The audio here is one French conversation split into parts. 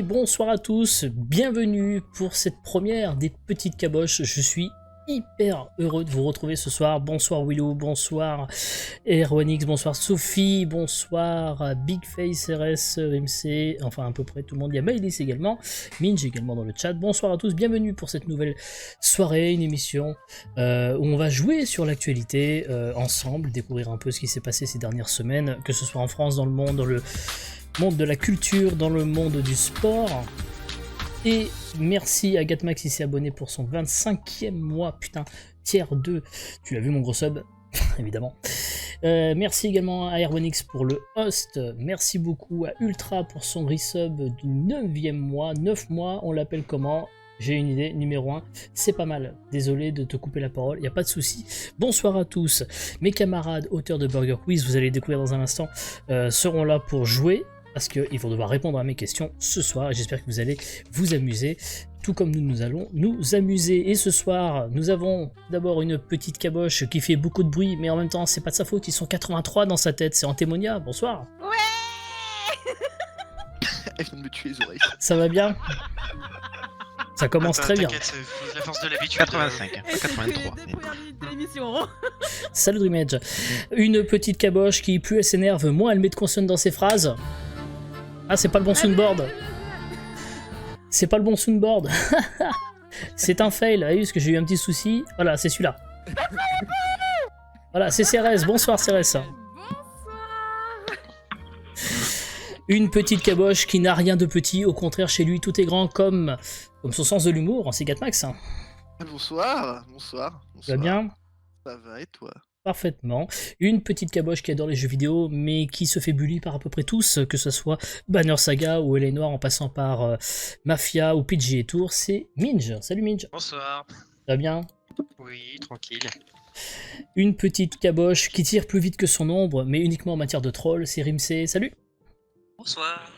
Et bonsoir à tous, bienvenue pour cette première des petites caboches. Je suis hyper heureux de vous retrouver ce soir. Bonsoir Willow, bonsoir Erwanix, bonsoir Sophie, bonsoir Big Face RS, MC, enfin à peu près tout le monde. Il y a Maëlys également, Minj également dans le chat. Bonsoir à tous, bienvenue pour cette nouvelle soirée, une émission où on va jouer sur l'actualité ensemble, découvrir un peu ce qui s'est passé ces dernières semaines, que ce soit en France, dans le monde, dans le monde de la culture, dans le monde du sport. Et merci à Gatmax qui s'est abonné pour son 25e mois, putain, tiers 2, tu l'as vu mon gros sub, évidemment. Merci également à Erwanix pour le host, merci beaucoup à Ultra pour son resub du 9e mois, 9 mois, on l'appelle comment ? J'ai une idée, numéro 1, c'est pas mal. Désolé de te couper la parole, il n'y a pas de souci. Bonsoir à tous, mes camarades auteurs de Burger Quiz, vous allez découvrir dans un instant, seront là pour jouer, parce qu'ils vont devoir répondre à mes questions ce soir, et j'espère que vous allez vous amuser, tout comme nous allons nous amuser. Et ce soir, nous avons d'abord une petite caboche qui fait beaucoup de bruit, mais en même temps, c'est pas de sa faute, ils sont 83 dans sa tête, c'est Antémonia, bonsoir. Ouais. Elle vient de me tuer les oreilles. Ça va bien? Ça commence très bien. T'inquiète, la force de l'habitude. 85, hein. pas 83. Deux premières minutes de l'émission. Salut Dreamedge. Une petite caboche qui, plus elle s'énerve, moins elle met de consonnes dans ses phrases. Ah, c'est pas le bon soundboard. C'est pas le bon soundboard. C'est un fail. Ah oui, parce que j'ai eu un petit souci. Voilà, c'est celui-là. Voilà, c'est Cérès. Bonsoir Cérès. Une petite caboche qui n'a rien de petit. Au contraire, chez lui, tout est grand comme son sens de l'humour. C'est Gatmax. Bonsoir, bonsoir. Tu vas bien? Ça va et toi? Parfaitement. Une petite caboche qui adore les jeux vidéo, mais qui se fait bully par à peu près tous, que ce soit Banner Saga ou LA Noire en passant par Mafia ou PG et Tour, c'est Minj. Salut Minj. Bonsoir. Ça va bien? Oui, tranquille. Une petite caboche qui tire plus vite que son ombre, mais uniquement en matière de troll, c'est Rimsey. Salut. Bonsoir.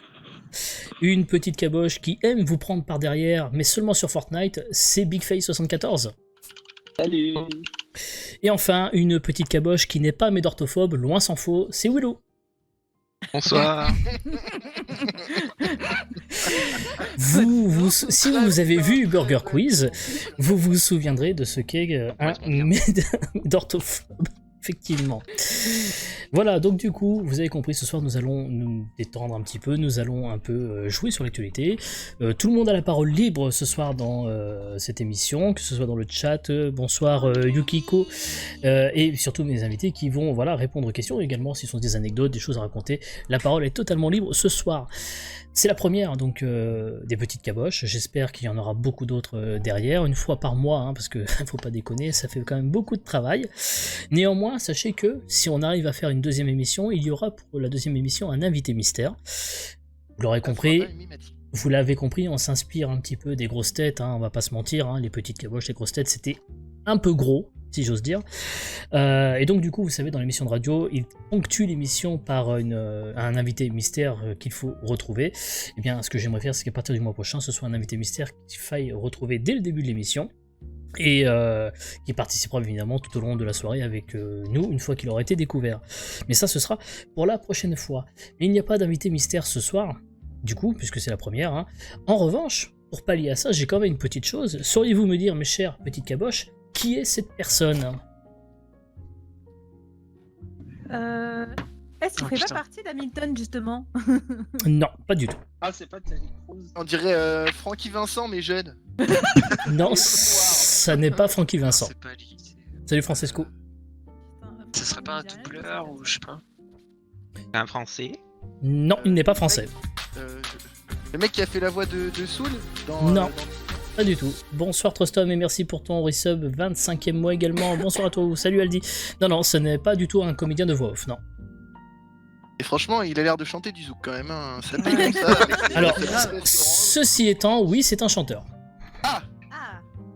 Une petite caboche qui aime vous prendre par derrière, mais seulement sur Fortnite, c'est BigFace74. Salut. Et enfin, une petite caboche qui n'est pas médorthophobe, loin s'en faut, c'est Willow. Bonsoir. Si vous avez vu Burger Quiz, vous vous souviendrez de ce qu'est un médorthophobe. Effectivement. Voilà, donc du coup, vous avez compris, ce soir nous allons nous détendre un petit peu, nous allons un peu jouer sur l'actualité. Tout le monde a la parole libre ce soir dans cette émission, que ce soit dans le chat. Bonsoir Yukiko, et surtout mes invités qui vont répondre aux questions, également s'ils sont des anecdotes, des choses à raconter. La parole est totalement libre ce soir. C'est la première donc des petites caboches, j'espère qu'il y en aura beaucoup d'autres derrière, une fois par mois, parce que faut pas déconner, ça fait quand même beaucoup de travail. Néanmoins, sachez que si on arrive à faire une deuxième émission, il y aura pour la deuxième émission un invité mystère. Vous l'aurez compris, vous l'avez compris, on s'inspire un petit peu des grosses têtes, on va pas se mentir, les petites caboches, les grosses têtes, c'était un peu gros, si j'ose dire. Et donc du coup, vous savez, dans l'émission de radio, il ponctue l'émission par un invité mystère qu'il faut retrouver. Et bien, ce que j'aimerais faire, c'est qu'à partir du mois prochain, ce soit un invité mystère qu'il faille retrouver dès le début de l'émission, et qui participera évidemment tout au long de la soirée avec nous, une fois qu'il aura été découvert. Mais ça, ce sera pour la prochaine fois. Mais il n'y a pas d'invité mystère ce soir, du coup, puisque c'est la première. En revanche, pour pallier à ça, j'ai quand même une petite chose. Sauriez-vous me dire, mes chers petites caboches, qui est cette personne? Est-ce qu'il Oh, fait putain. pas partie d'Hamilton, justement? Non, pas du tout. Ah, c'est pas Terry Crews. On dirait Francky Vincent, mais jeune. Non, ça n'est pas Francky Vincent. C'est pas lui. Salut Francesco. Ce serait pas un doubleur ou je sais pas. C'est un français. Non, il n'est pas français. Le mec qui a fait la voix de Soul dans, Non. Pas du tout. Bonsoir Trostom et merci pour ton resub, 25e mois également. Bonsoir à toi. Salut Aldi. Non, ce n'est pas du tout un comédien de voix off, non. Et franchement, il a l'air de chanter du zouk quand même. Ça paye comme ça. avec les- Alors, les restaurants. ceci étant, oui, c'est un chanteur. Ah.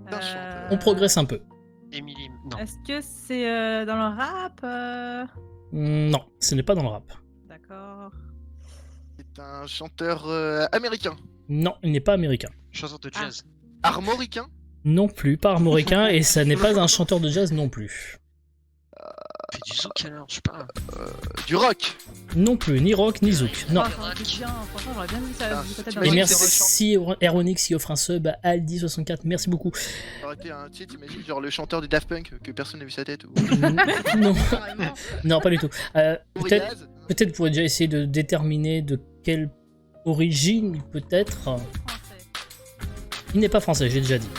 Un chanteur. On progresse un peu. Émilie. Non. Est-ce que c'est dans le rap Non, ce n'est pas dans le rap. D'accord. C'est un chanteur américain. Non, il n'est pas américain. Chanteur de jazz. Armoricain. Non plus, pas armoricain, et ça n'est pas un chanteur de jazz non plus. Fait Du zouk alors, je sais pas. Du rock. Non plus, ni rock, ni zouk. Non. Ah, c'est bien, franchement, j'aurais bien vu ça. Ah, vu ta tête tu dans Et m'as les- dit merci Aeronix qui offre un sub à Aldi64, merci beaucoup. Ça aurait été un, tu sais, t'imagines, genre le chanteur du Daft Punk que personne n'a vu sa tête ou. Non, Carrément. non, pas du tout. Peut-être Gorillaz. peut-être vous pourrez déjà essayer de déterminer de quelle origine il peut être. Français. Il n'est pas français, j'ai déjà dit.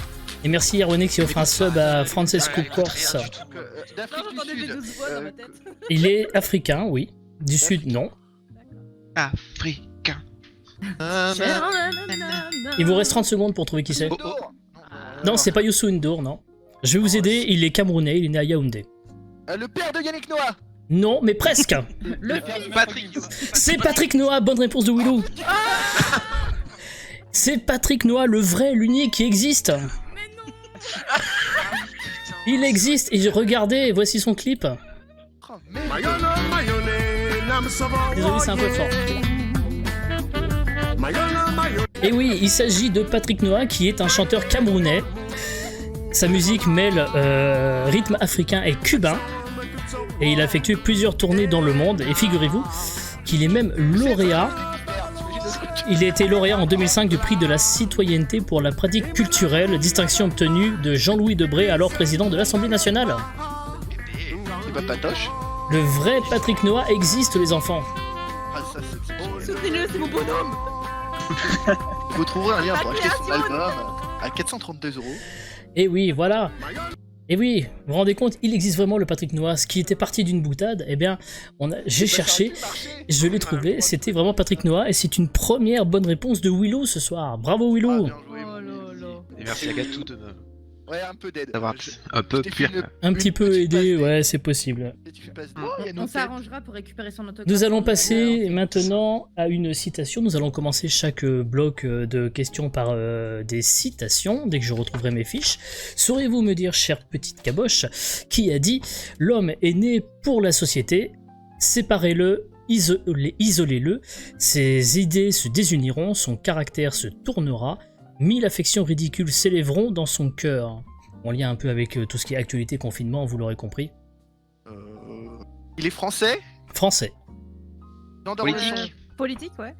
Et merci Aeronix qui offre un sub à Francesco Corse. Donc, Non, d'Afrique j'entendais du les Sud. 12 voix dans ma Euh, tête. Il est africain, oui. Du sud, non. Africain. Il vous reste 30 secondes pour trouver qui c'est. Ndour. Non, c'est pas Youssou N'Dour, non. Je vais vous aider, il est camerounais, il est né à Yaoundé. Le père de Yannick Noah. Non, mais presque. Le Patrick. C'est Patrick Noah, bonne réponse de Willou. C'est Patrick Noah, le vrai, l'unique qui existe. Il existe, et regardez, voici son clip. Oh, merde. Désolé, c'est un peu fort. Et oui, il s'agit de Patrick Noah, qui est un chanteur camerounais. Sa musique mêle rythme africain et cubain. Et il a effectué plusieurs tournées dans le monde. Et figurez-vous qu'il est même lauréat. Il a été lauréat en 2005 du prix de la citoyenneté pour la pratique culturelle, distinction obtenue de Jean-Louis Debré, alors président de l'Assemblée nationale. C'est pas Patoche. Le vrai Patrick Noah existe, les enfants. Ah, ça, c'est. Soutenez-le, c'est mon bonhomme. Vous trouverez un lien pour La acheter son création. album à 432 €. Et oui, voilà. Et oui, vous vous rendez compte, il existe vraiment le Patrick Noah, ce qui était parti d'une boutade. Eh bien, j'ai cherché, je l'ai trouvé, c'était vraiment Patrick Noah, et c'est une première bonne réponse de Willow ce soir. Bravo Ah, Willow. bien joué, Oh là Willy. là. Et merci à Gatou de Ouais, un peu d'aide. d'avoir Je- un peu je t'ai fait plus. Un petit une peu petite aidé, passe ouais, c'est possible. D. Tu fais pas ce Mm. oh, il y a On nos têtes. s'arrangera pour récupérer son autographe. Nous allons Ouais, passer ouais. maintenant à une citation. Nous allons commencer chaque bloc de questions par des citations, dès que je retrouverai mes fiches. Saurez-vous me dire, chère petite caboche, qui a dit « L'homme est né pour la société, séparez-le, isolez-le, ses idées se désuniront, son caractère se tournera, 1000 affections ridicules s'élèveront dans son cœur. » En lien un peu avec tout ce qui est actualité, confinement, vous l'aurez compris. Euh, Il est français. Français. Jean Politique. d'Orléans. Politique, ouais.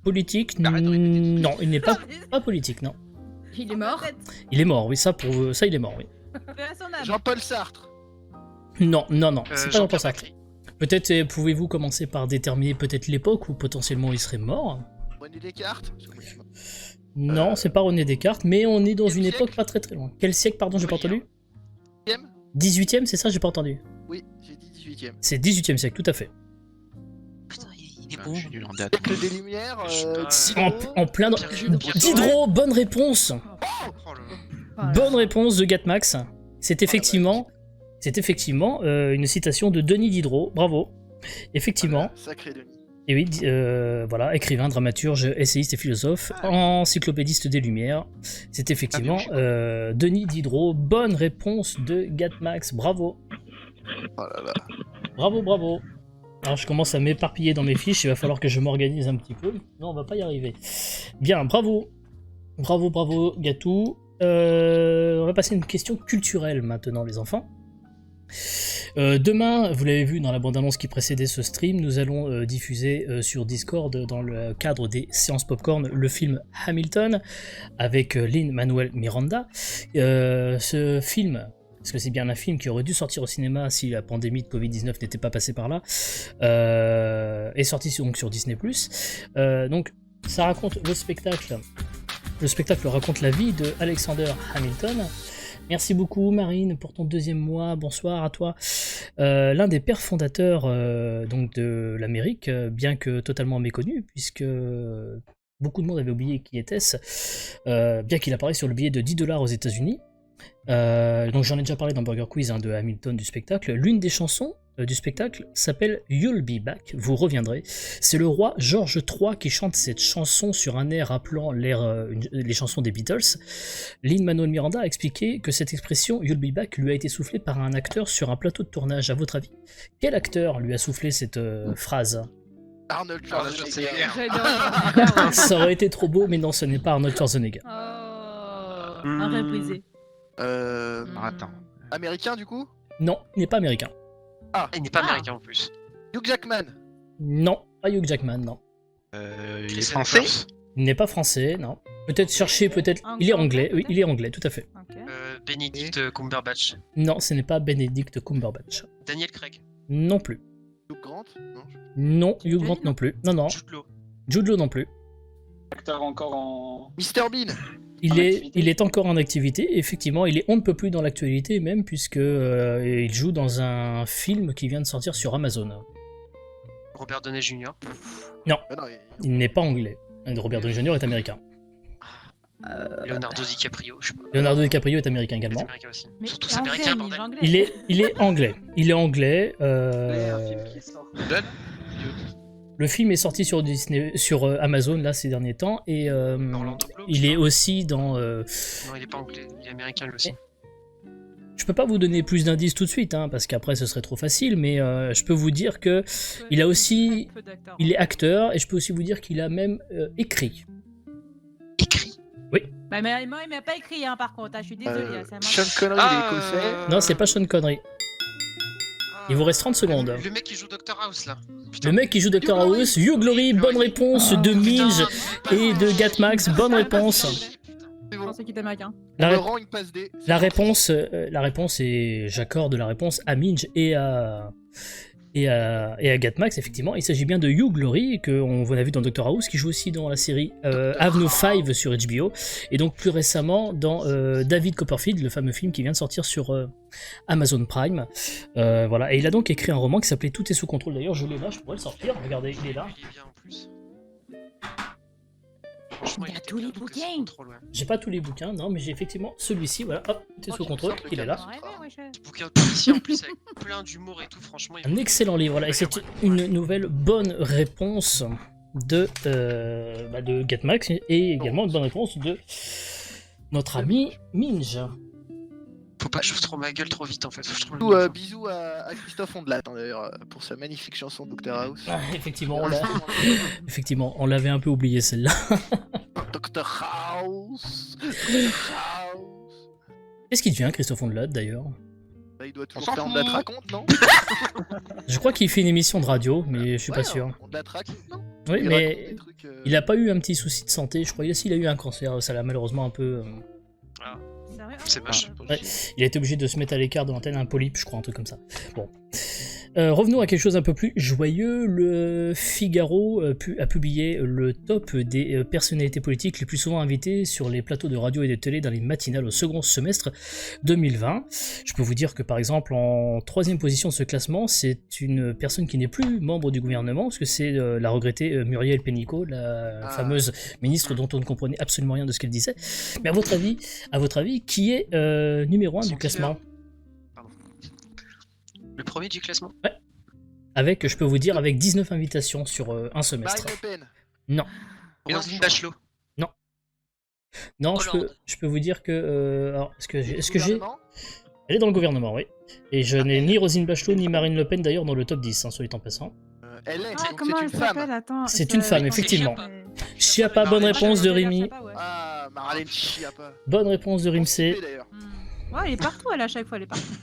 Politique, Arrête de répéter. non, il n'est pas politique, non. Il est mort. Il est mort, oui, ça, pour ça il est mort, oui. Paix à son âme. Jean-Paul Sartre. Non, c'est pas Jean-Pierre Jean-Paul Sartre. Bacri. Peut-être pouvez-vous commencer par déterminer peut-être l'époque où potentiellement il serait mort. René Descartes. Parce que moi, je suis mort. Non, c'est pas René Descartes, mais on est dans Quel une siècle époque pas très très loin. Quel siècle, pardon, j'ai pas entendu 18e. 18e, c'est ça, j'ai pas entendu. Oui, j'ai dit 18e. C'est 18e siècle, tout à fait. Putain, il est Ah, bon. je suis nul en date. Siècle des Lumières. Je sais pas. En plein dans... Diderot, bonne réponse. Oh là là. Voilà. Bonne réponse de Gatmax. C'est effectivement une citation de Denis Diderot, bravo. Effectivement. Sacré Denis. Et oui, voilà, écrivain, dramaturge, essayiste et philosophe, encyclopédiste des Lumières. C'est effectivement Denis Diderot. Bonne réponse de Gatmax, bravo. Oh là là. Bravo. Alors je commence à m'éparpiller dans mes fiches, il va falloir que je m'organise un petit peu. Non, on va pas y arriver. Bien, bravo. Bravo, Gatou. On va passer à une question culturelle maintenant, les enfants. Demain, vous l'avez vu dans la bande-annonce qui précédait ce stream, nous allons diffuser sur Discord, dans le cadre des séances popcorn, le film Hamilton avec Lin-Manuel Miranda. Ce film, parce que c'est bien un film qui aurait dû sortir au cinéma si la pandémie de Covid-19 n'était pas passée par là, est sorti donc sur Disney+. Donc ça raconte le spectacle. Le spectacle raconte la vie de Alexander Hamilton. Merci beaucoup Marine pour ton 2e mois, bonsoir à toi. L'un des pères fondateurs donc de l'Amérique, bien que totalement méconnu, puisque beaucoup de monde avait oublié qui était-ce, bien qu'il apparaisse sur le billet de $10 aux États-Unis. Donc j'en ai déjà parlé dans Burger Quiz de Hamilton du spectacle. L'une des chansons du spectacle s'appelle You'll Be Back, vous reviendrez. C'est le roi George III qui chante cette chanson sur un air rappelant les chansons des Beatles. Lin-Manuel Miranda a expliqué que cette expression You'll Be Back lui a été soufflée par un acteur sur un plateau de tournage. À votre avis, quel acteur lui a soufflé cette phrase? Arnold Arnold Schwarzenegger. J'avais bien entendu. Ça aurait été trop beau, mais non, ce n'est pas Arnold Schwarzenegger. Oh, un rêve brisé. Attends. Américain du coup. Non, il n'est pas américain. Il n'est pas américain en plus. Hugh Jackman. Non, pas Hugh Jackman, non. Il Chris est français. Hemsworth. Il n'est pas français, non. Peut-être chercher, peut-être. Anglais, Il est anglais, oui, peut-être il est anglais, tout à fait. Ok. Benedict Cumberbatch. Non, ce n'est pas Benedict Cumberbatch. Daniel Craig. Non plus. Hugh Grant. Non. Non, Hugh Grant non plus. Non, non. Jude Law. Jude Law non plus. Acteur encore en. Mr Bean. Il En est, activité. il est encore en activité, effectivement, il est on ne peut plus dans l'actualité même, puisque il joue dans un film qui vient de sortir sur Amazon. Robert Downey Jr. Ah non, Il n'est pas anglais. Robert Downey Jr. est américain. Leonardo DiCaprio, je sais pas. Leonardo DiCaprio est américain Il est également. américain aussi. Mais Surtout en c'est américain, vrai, bordel. anglais. Il est anglais. Il est anglais. Il y a un film qui sort. Le film est sorti sur Disney, sur Amazon là ces derniers temps, et Orlando Bloom, il je est sais pas. aussi dans. Non, il est pas anglais, il est américain lui aussi. Je peux pas vous donner plus d'indices tout de suite, hein, parce qu'après ce serait trop facile, mais je peux vous dire que il a aussi- Peu d'acteurs. il est acteur, et je peux aussi vous dire qu'il a même écrit. Écrit. Bah, mais moi, il m'a pas écrit, hein, par contre. Ah, je suis désolée. ça m'a- Sean Connery, il est écossais. Non, c'est pas Sean Connery. Il vous reste 30 secondes. Le mec qui joue Dr House là. Le mec qui joue Dr House, Hugh Glory, bonne réponse de Minge et de Gatmax, bonne réponse. C'est Je bon. pensais qu'il était américain. La, On me ré- rend une passe D. la réponse est, j'accorde la réponse à Minge et à Gatmax, effectivement. Il s'agit bien de Hugh Glory, qu'on a vu dans Dr House, qui joue aussi dans la série Avenue 5 sur HBO, et donc plus récemment dans David Copperfield, le fameux film qui vient de sortir sur Amazon Prime. Voilà. Et il a donc écrit un roman qui s'appelait Tout est sous contrôle. D'ailleurs, je l'ai là, je pourrais le sortir. Regardez, il est là. Il est bien en plus. Franchement, Il a était tous les bien, donc c'est bouquins. contrôle, ouais. J'ai pas tous les bouquins, non, mais j'ai effectivement celui-ci, voilà, hop, Tout est sous contrôle, il est là. J'en rêvais, wesh. Bouquin de policier en plus avec plein d'humour et tout, franchement. il Un faut- excellent livre, voilà, et c'est une nouvelle bonne réponse de Gatmax, et également une bonne réponse de notre ami Minge. Faut pas que j'ouvre trop ma gueule trop vite en fait. Faut que je trouve le Bisous, nom. bisous à Christophe Ondelat, hein, d'ailleurs, pour sa magnifique chanson Dr House. Ah, effectivement, on l'avait un peu oublié celle-là. Dr House. Dr House. Qu'est-ce qui devient Christophe Ondelat d'ailleurs? Bah, il doit toujours s'en faire fout. Ondelat raconte, non? Je crois qu'il fait une émission de radio, mais je suis pas Ouais, sûr. Ondelat raconte, non? Oui, Il raconte mais des trucs, il a pas eu un petit souci de santé, je crois. Il a eu un cancer, ça l'a malheureusement un peu... Sérieux C'est moche. Ouais. Il a été obligé de se mettre à l'écart de l'antenne, un polype, je crois, un truc comme ça. Bon. Revenons à quelque chose un peu plus joyeux. Le Figaro a publié le top des personnalités politiques les plus souvent invitées sur les plateaux de radio et de télé dans les matinales au second semestre 2020. Je peux vous dire que par exemple en 3e position de ce classement, c'est une personne qui n'est plus membre du gouvernement, parce que c'est la regrettée Muriel Pénicaud, la fameuse ministre dont on ne comprenait absolument rien de ce qu'elle disait. Mais à votre avis, qui est numéro 1 Son du classement? Pardon. Le premier du classement. Avec, je peux vous dire, avec 19 invitations sur un Marine semestre. Le Pen. Roselyne Bachelot. Non, Hollande. je peux vous dire que... alors, est-ce que j'ai... Gouvernement. Elle est dans le gouvernement, oui. Et je n'ai ni Roselyne Bachelot ni Marine Le Pen d'ailleurs dans le top 10, hein, soit dit en passant. Elle est, Ah, donc comment c'est elle une s'appelle? femme. Attends. C'est une femme, effectivement. Euh, Chiappa, bonne réponse de Rémi. Chiappa, ouais. Ah, Marlène Schiappa. Bonne réponse de Rimsey. D'ailleurs. Ouais, elle est partout, elle, à chaque fois, elle est partout.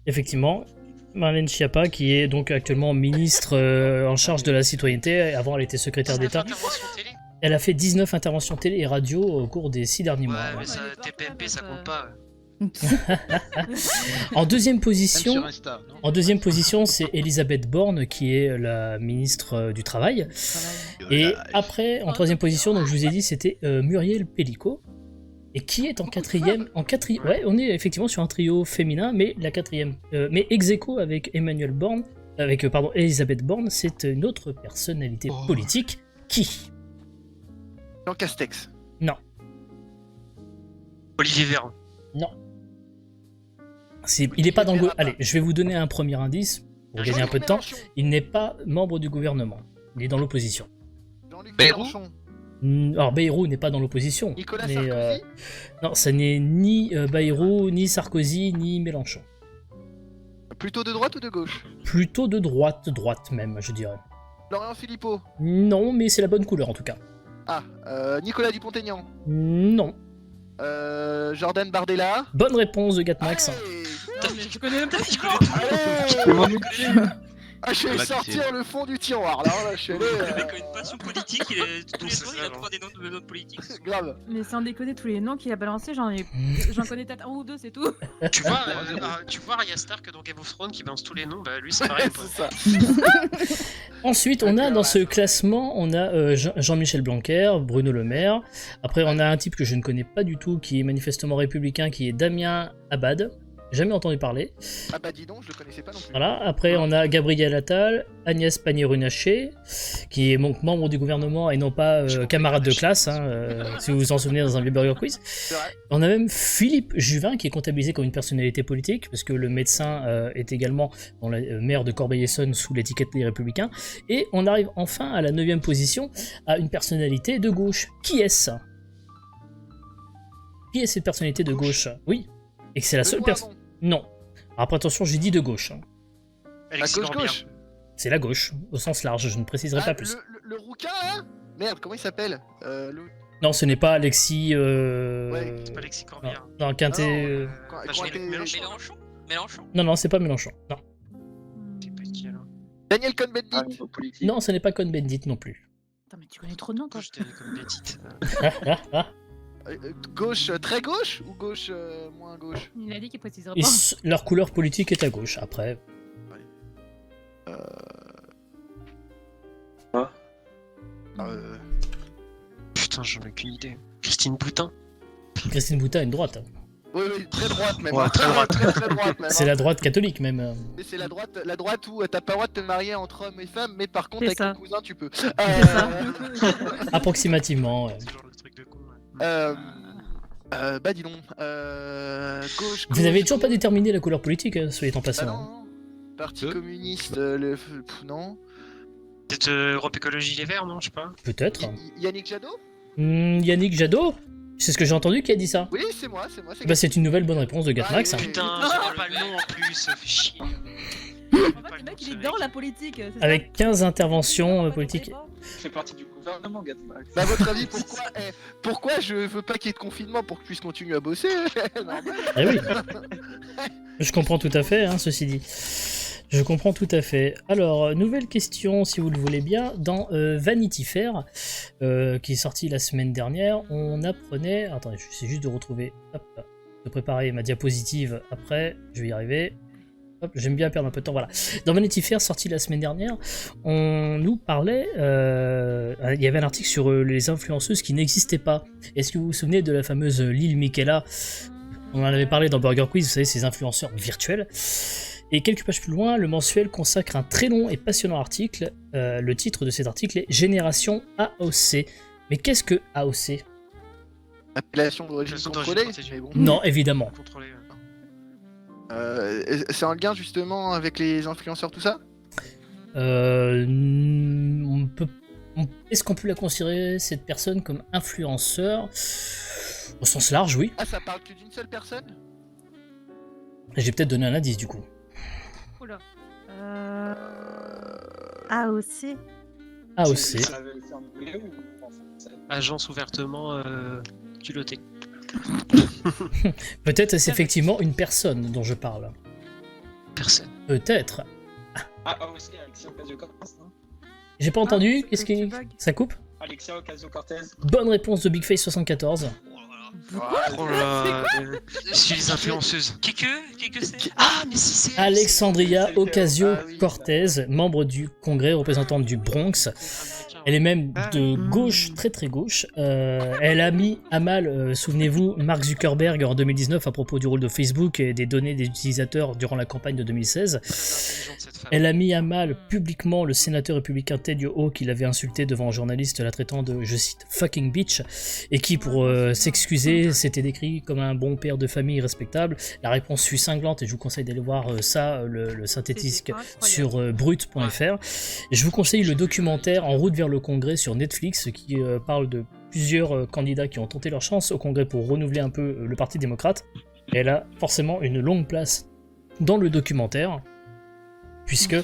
Effectivement. Marlène Schiappa, qui est donc actuellement ministre en charge de la citoyenneté. Avant, elle était secrétaire d'État. Intervention télé. Elle a fait 19 interventions télé et radio au cours des 6 derniers Ouais, mois. mais ça, TPMP ça compte pas. En deuxième Même position... sur Insta, non En deuxième position, c'est Elisabeth Borne, qui est la ministre du Travail. Et après, en troisième position, donc je vous ai dit, c'était Muriel Pénicaud. Et qui est en quatrième? Ouais, on est effectivement sur un trio féminin, mais la quatrième. Mais ex aequo avec Emmanuel Borne, avec Elisabeth Borne, c'est une autre personnalité politique. Qui? Jean Castex. Olivier Véran. Il n'est pas dans le... Allez, je vais vous donner un premier indice, pour gagner un peu de temps. Il n'est pas membre du gouvernement. Il est dans l'opposition. Jean-Luc Bayrou. Mélenchon. Alors Bayrou n'est pas dans l'opposition. Nicolas mais, Sarkozy. non, ça n'est ni Bayrou, ni Sarkozy, ni Mélenchon. Plutôt de droite ou de gauche? Plutôt de droite même, je dirais. Florian Philippot. Non, mais c'est la bonne couleur en tout cas. Ah, Nicolas Dupont-Aignan. Non. Jordan Bardella. Bonne réponse de Gatmax. Hey, mais je connais même pas ce Allez Ah, je vais Voilà, sortir le fond du tiroir, là, je suis allé... Le mec a une passion politique, tous les C'est ans, il ça, a trois des noms de politiques. Grave. Mais sans déconner, tous les noms qu'il a balancés, j'en connais peut-être un ou deux, c'est tout. Tu vois, Arya Stark dans Game of Thrones qui balance tous les noms, bah lui c'est pareil. C'est ça. Ensuite, on a dans ce classement, on a Jean-Michel Blanquer, Bruno Le Maire. Après, on a un type que je ne connais pas du tout, qui est manifestement républicain, qui est Damien Abad. Jamais entendu parler. Ah bah dis donc, je le connaissais pas non plus. Voilà. Après, on a Gabriel Attal, Agnès Pannier-Runacher, qui est donc membre du gouvernement et non pas camarade de classe, si vous vous en souvenez dans un vieux Burger Quiz. C'est vrai. On a même Philippe Juvin, qui est comptabilisé comme une personnalité politique, parce que le médecin est également maire de Corbeil-Essonnes sous l'étiquette des Républicains. Et on arrive enfin à la 9e position, à une personnalité de gauche. Qui est-ce? Qui est cette personnalité de gauche? Oui. Et que c'est la seule personne... Non. Après, attention, j'ai dit de gauche. La Alexis Corbière. gauche-gauche. C'est la gauche, au sens large, je ne préciserai pas plus. Le rouquin, hein. Merde, comment il s'appelle Non, ce n'est pas Alexis... Ouais, C'est pas Alexis Corbière. Non, Quintet... Mélenchon. Non, c'est pas Mélenchon. Non, C'est pas qui alors? Daniel Cohn-Bendit. Ah, niveau politique. non, ce n'est pas Cohn-Bendit non plus. Attends, mais tu connais trop de noms, toi. Je t'ai comme bêtite. Gauche, très gauche ou gauche moins gauche? Il a dit qu'il préciserait Et pas. leur couleur politique est à gauche, après. Putain, j'en ai aucune idée. Christine Boutin. Christine Boutin a une droite. Oui, très droite même. Ouais, très droite. très droite même. C'est la droite catholique, même. Mais c'est la droite où t'as pas le droit de te marier entre hommes et femmes, mais par contre C'est avec ça. ton cousin tu peux. C'est ça. Approximativement, ouais. C'est genre le truc de con. Ouais. Bah dis donc. Gauche. Vous avez toujours pas gauche. déterminé la couleur politique, soyez en Ah passant. non. Parti Deux. communiste, non. Peut-être Europe Écologie Les Verts, non? Je sais pas. Peut-être. Yannick Jadot? Yannick Jadot? C'est ce que j'ai entendu qui a dit ça. Oui, c'est moi. Bah, c'est une nouvelle bonne réponse de Gatmax. Ah, oui. Putain, j'ai pas le nom en plus, ça fait chier. En fait, le mec, il est dans la politique. c'est ça. Avec 15 interventions Ouais, politiques. t'en Je fais partie du gouvernement, Gatmax. Bah, à votre avis, pourquoi je veux pas qu'il y ait de confinement pour que je puisse continuer à bosser? Normal. Eh oui. Je comprends tout à fait, ceci dit. Je comprends tout à fait. Alors, nouvelle question, si vous le voulez bien. Dans Vanity Fair, qui est sorti la semaine dernière, on apprenait... Attendez, j'essaie juste de retrouver... Hop, de préparer ma diapositive après, je vais y arriver. Hop, j'aime bien perdre un peu de temps, voilà. Dans Vanity Fair, sorti la semaine dernière, on nous parlait... il y avait un article sur les influenceuses qui n'existaient pas. Est-ce que vous vous souvenez de la fameuse Lil Miquela? On en avait parlé dans Burger Quiz, vous savez, ces influenceurs virtuels. Et quelques pages plus loin, le mensuel consacre un très long et passionnant article. Le titre de cet article est Génération AOC. Mais qu'est-ce que AOC? Appellation d'origine contrôlée. Mais bon. Non, évidemment. Contrôlé, ouais. C'est en lien justement avec les influenceurs, tout ça? Est-ce qu'on peut la considérer, cette personne, comme influenceur? Au sens large, oui. Ah, ça parle que d'une seule personne? J'ai peut-être donné un indice, du coup. Oula. AOC. AOC. Ça avait été en anglais ou en français? Agence ouvertement culottée. Peut-être c'est effectivement une personne dont je parle. Personne. Peut-être. Ah, AOC, Alexia Ocasio-Cortez, non? J'ai pas entendu, c'est qu'est-ce le qui... petit bug. Ça coupe? Alexia Ocasio-Cortez. Bonne réponse de BigFace74. Oh là là, je suis les influenceuses. Qui que c'est? Ah, mais si c'est. Alexandria Ah oui, Ocasio-Cortez, membre du Congrès, représentante du Bronx. Elle est même de gauche, très très gauche. Elle a mis à mal, souvenez-vous, Mark Zuckerberg en 2019 à propos du rôle de Facebook et des données des utilisateurs durant la campagne de 2016. Elle a mis à mal publiquement le sénateur républicain Ted Yoho qui l'avait insulté devant un journaliste la traitant de, je cite, fucking bitch, et qui, pour s'excuser, s'était décrit comme un bon père de famille respectable. La réponse fut cinglante et je vous conseille d'aller voir ça, le synthétisque sur brut.fr. Je vous conseille le documentaire En route vers le Congrès sur Netflix qui parle de plusieurs candidats qui ont tenté leur chance au Congrès pour renouveler un peu le Parti démocrate. Et elle a forcément une longue place dans le documentaire, puisque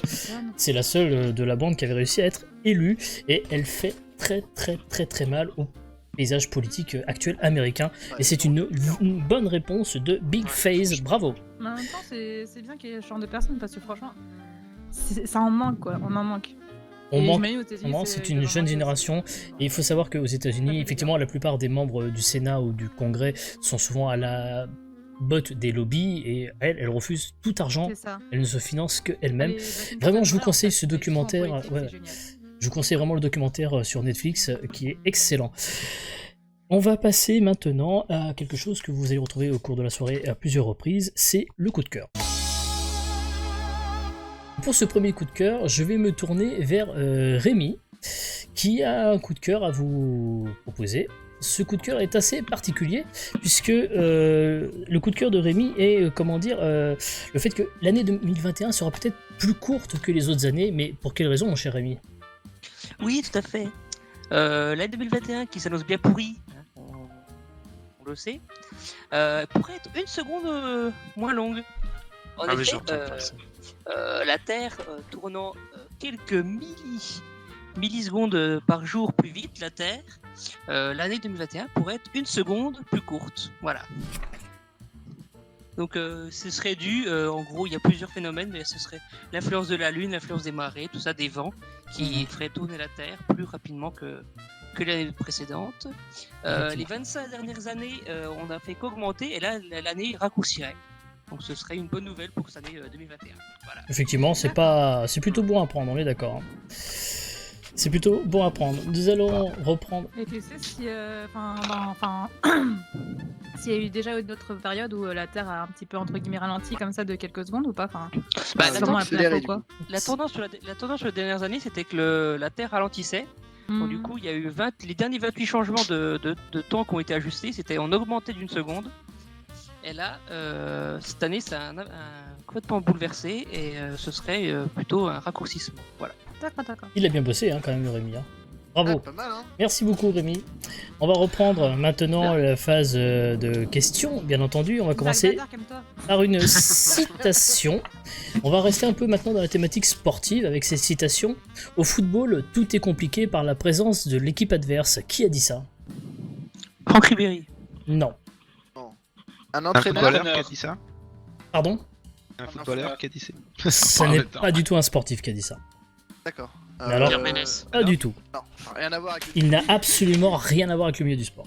c'est la seule de la bande qui avait réussi à être élue, et elle fait très très très très mal aux paysage politique actuel américain. Et c'est une bonne réponse de Big Face, bravo. Mais en même temps, c'est bien qu'il y ait ce genre de personnes parce que franchement, ça en manque quoi, on en manque. On Et manque, j'imagine aux États-Unis, c'est une jeune génération. Et il faut savoir qu'aux États-Unis, effectivement, la plupart des membres du Sénat ou du Congrès sont souvent à la botte des lobbies et elle refuse tout argent. C'est ça. Elle ne se finance qu'elle-même. Les Vraiment, je vous en conseille fait, ce les documentaire. gens en politique, Ouais. c'est génial. Je vous conseille vraiment le documentaire sur Netflix qui est excellent. On va passer maintenant à quelque chose que vous allez retrouver au cours de la soirée à plusieurs reprises, c'est le coup de cœur. Pour ce premier coup de cœur, je vais me tourner vers Rémi, qui a un coup de cœur à vous proposer. Ce coup de cœur est assez particulier, puisque le coup de cœur de Rémi est, le fait que l'année 2021 sera peut-être plus courte que les autres années, mais pour quelle raison, mon cher Rémi ? Oui, tout à fait. L'année 2021 qui s'annonce bien pourrie, hein, on le sait, pourrait être une seconde moins longue. En Ah oui, effet, j'ai entendu parler de ça. la Terre tournant quelques millisecondes par jour plus vite, la Terre, l'année 2021 pourrait être une seconde plus courte. Voilà. Donc ce serait dû, en gros, il y a plusieurs phénomènes, mais ce serait l'influence de la Lune, l'influence des marées, tout ça, des vents, qui feraient tourner la Terre plus rapidement que l'année précédente. Les 25 dernières années, on n'a fait qu'augmenter, et là, l'année raccourcirait. Donc ce serait une bonne nouvelle pour cette année 2021. Voilà. Effectivement, c'est plutôt bon à prendre, on est d'accord. C'est plutôt bon à prendre. Nous allons reprendre. Et tu sais si, s'il y a eu déjà une autre période où la Terre a un petit peu entre guillemets ralenti comme ça de quelques secondes ou pas, enfin, Bah, Ah, sûrement un accéléré, plateau du quoi. La tendance sur les dernières années, c'était que la Terre ralentissait. Donc, du coup, il y a eu les derniers 28 changements de temps qui ont été ajustés, c'était en augmenté d'une seconde. Et là, cette année, ça a complètement bouleversé et ce serait plutôt un raccourcissement. Voilà. D'accord. Il a bien bossé hein, quand même, le Rémi. Hein. Bravo. Ah, pas mal, hein. Merci beaucoup, Rémi. On va reprendre maintenant la phase de questions, bien entendu. On va commencer par une citation. On va rester un peu maintenant dans la thématique sportive avec ces citations. Au football, tout est compliqué par la présence de l'équipe adverse. Qui a dit ça ? Franck Ribéry. Non. Un Un entraîneur. footballeur qui a dit ça? Pardon ? Un footballeur qui a dit ça? Ce n'est pas du tout un sportif qui a dit ça. D'accord. Mais alors, Pierre Ménès. pas du tout. Non, rien à voir avec le... Il n'a absolument rien à voir avec le milieu du sport.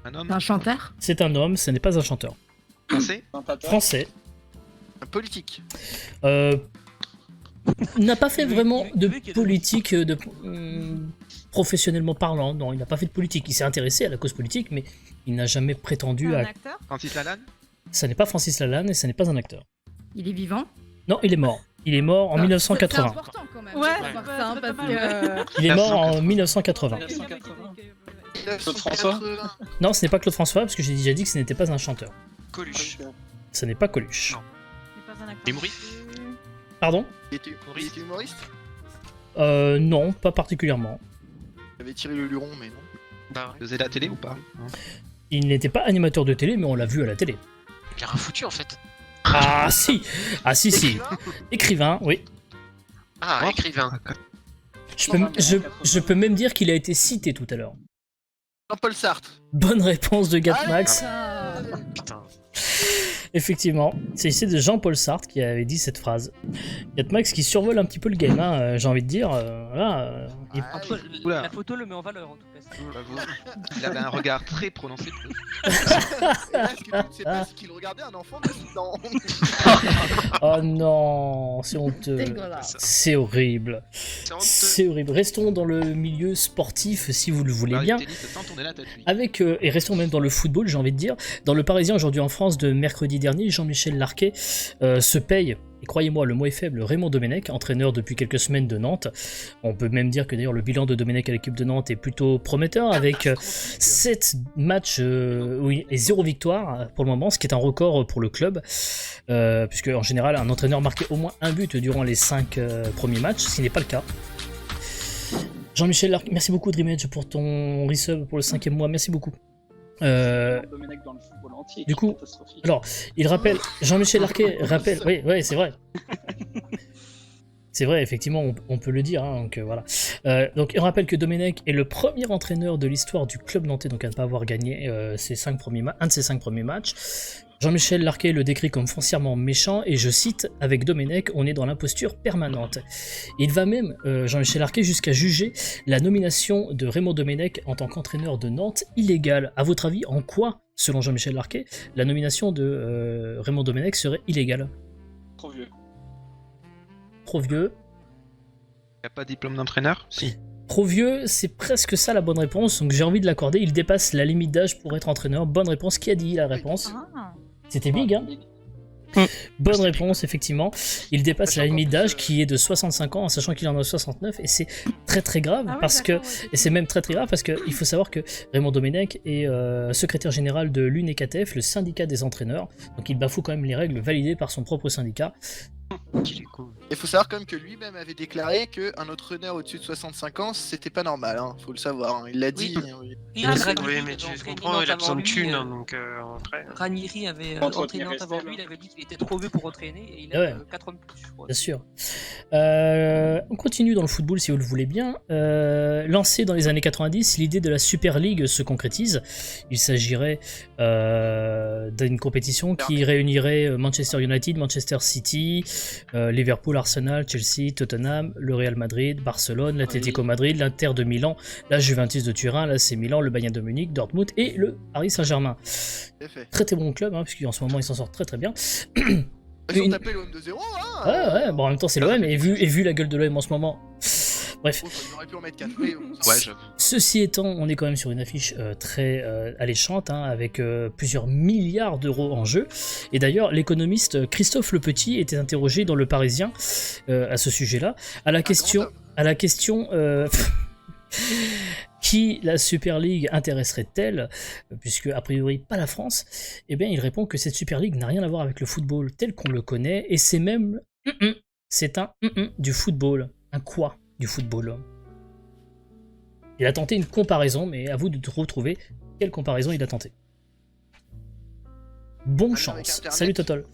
Un homme? Un chanteur. C'est un homme, ce n'est pas un chanteur. Français? Un tata. Français. Un politique. N'a pas fait Oui, vraiment il de veut qu'il y ait de politique professionnellement parlant. Non, il n'a pas fait de politique. Il s'est intéressé à la cause politique, mais il n'a jamais prétendu Un à... acteur. Francis Lalanne? Ça n'est pas Francis Lalanne et ça n'est pas un acteur. Il est vivant. Non, il est mort. Il est mort en Ah, 1980. C'est important quand même. Ouais, de savoir c'est ça, hein, pas parce mal, que... Il est mort en 1980. 1980. Claude François? Non, ce n'est pas Claude François, parce que j'ai déjà dit que ce n'était pas un chanteur. Coluche. Ce n'est pas Coluche. Non. C'est pas un acteur. Emery. Pardon ? Il était humoriste. Non, pas particulièrement. Il avait tiré le luron, mais non. Bah Il ouais. faisait la télé ou pas? Non. Il n'était pas animateur de télé, mais on l'a vu à la télé. Il a rien foutu en fait. Ah si. Si. Écrivain. Écrivain, oui. Ah, Oh. écrivain. Je peux même dire qu'il a été cité tout à l'heure. Jean-Paul Sartre. Bonne réponse de Gatmax. Ah, Putain. Effectivement, c'est de Jean-Paul Sartre qui avait dit cette phrase. Gatmax qui survole un petit peu le game, hein, j'ai envie de dire. Voilà, il- Ah, En tout cas, Oula. la photo le met en valeur en tout cas. J'avoue, il avait un regard très prononcé. Et là, ce que tu ne sais pas, c'est qu'il regardait un enfant de 6 ans. Oh non, c'est honteux. dégueulasse. C'est horrible. C'est honteux. C'est horrible. Restons dans le milieu sportif si vous le voulez bien. Sans tourner la tête, lui. Avec, et restons même dans le football, j'ai envie de dire. Dans le Parisien aujourd'hui en France de mercredi dernier, Jean-Michel Larquet se paye, et croyez-moi, le mot est faible, Raymond Domenech, entraîneur depuis quelques semaines de Nantes. On peut même dire que d'ailleurs le bilan de Domenech à l'équipe de Nantes est plutôt prometteur, avec 7 matchs et 0 victoire pour le moment, ce qui est un record pour le club, puisque en général un entraîneur marquait au moins un but durant les 5 premiers matchs, ce qui n'est pas le cas. Jean-Michel Larquet, merci beaucoup Dreamedge pour ton resub pour le 5e mois, merci beaucoup. Domenech dans le football entier. du coup, catastrophique. alors, il rappelle, Jean-Michel Larquet rappelle, oui, c'est vrai. C'est vrai, effectivement, on peut le dire. Hein, donc voilà. Donc on rappelle que Domenech est le premier entraîneur de l'histoire du club nantais, donc à ne pas avoir gagné un de ses 5 premiers matchs. Jean-Michel Larquet le décrit comme foncièrement méchant, et je cite, avec Domenech, on est dans l'imposture permanente. Il va même, Jean-Michel Larquet, jusqu'à juger la nomination de Raymond Domenech en tant qu'entraîneur de Nantes illégale. À votre avis, en quoi, selon Jean-Michel Larquet, la nomination de Raymond Domenech serait illégale? Trop vieux. Trop vieux. Il n'y a pas de diplôme d'entraîneur? Si. Trop vieux, c'est presque ça la bonne réponse, donc j'ai envie de l'accorder. Il dépasse la limite d'âge pour être entraîneur. Bonne réponse. Qui a dit la réponse? Ah. C'était Big, hein? Bonne réponse, effectivement. Il dépasse la limite d'âge qui est de 65 ans, en sachant qu'il en a 69, et c'est très très grave, parce que, et c'est même très très grave parce qu'il faut savoir que Raymond Domenech est secrétaire général de l'UNECATF, le syndicat des entraîneurs, donc il bafoue quand même les règles validées par son propre syndicat. Il faut savoir quand même que lui-même avait déclaré qu'un entraîneur au-dessus de 65 ans, c'était pas normal, hein. Faut le savoir, hein. Il l'a dit. Oui. Hein, oui. Oui, mais tu comprends, il a besoin de thunes, hein, donc après. Ranieri avait entraîné Nantes avant lui, il avait dit qu'il était trop vieux pour entraîner et il a 4 ans de plus, je crois. Bien sûr. On continue dans le football si vous le voulez bien. Lancé dans les années 90, l'idée de la Super League se concrétise. Il s'agirait d'une compétition qui réunirait Manchester United, Manchester City, Liverpool, Arsenal, Chelsea, Tottenham, le Real Madrid, Barcelone, l'Atlético Madrid, l'Inter de Milan, la Juventus de Turin, l'AC Milan, le Bayern de Munich, Dortmund et le Paris Saint-Germain. Très très bon club, hein, puisqu'en ce moment ils s'en sortent très très bien. Ils ont tapé l'OM de 0, hein. Ouais, bon en même temps c'est l'OM, et vu la gueule de l'OM en ce moment. Bref. On aurait pu en mettre 4. Ceci étant, on est quand même sur une affiche très alléchante, hein, avec plusieurs milliards d'euros en jeu. Et d'ailleurs, l'économiste Christophe Le Petit était interrogé dans Le Parisien à ce sujet-là, à la question qui la Super League intéresserait-elle, puisque a priori pas la France. Eh bien, il répond que cette Super League n'a rien à voir avec le football tel qu'on le connaît, et c'est même c'est un du football. Un quoi du football? Il a tenté une comparaison, mais à vous de retrouver quelle comparaison il a tenté. Bonne chance. Salut Totol.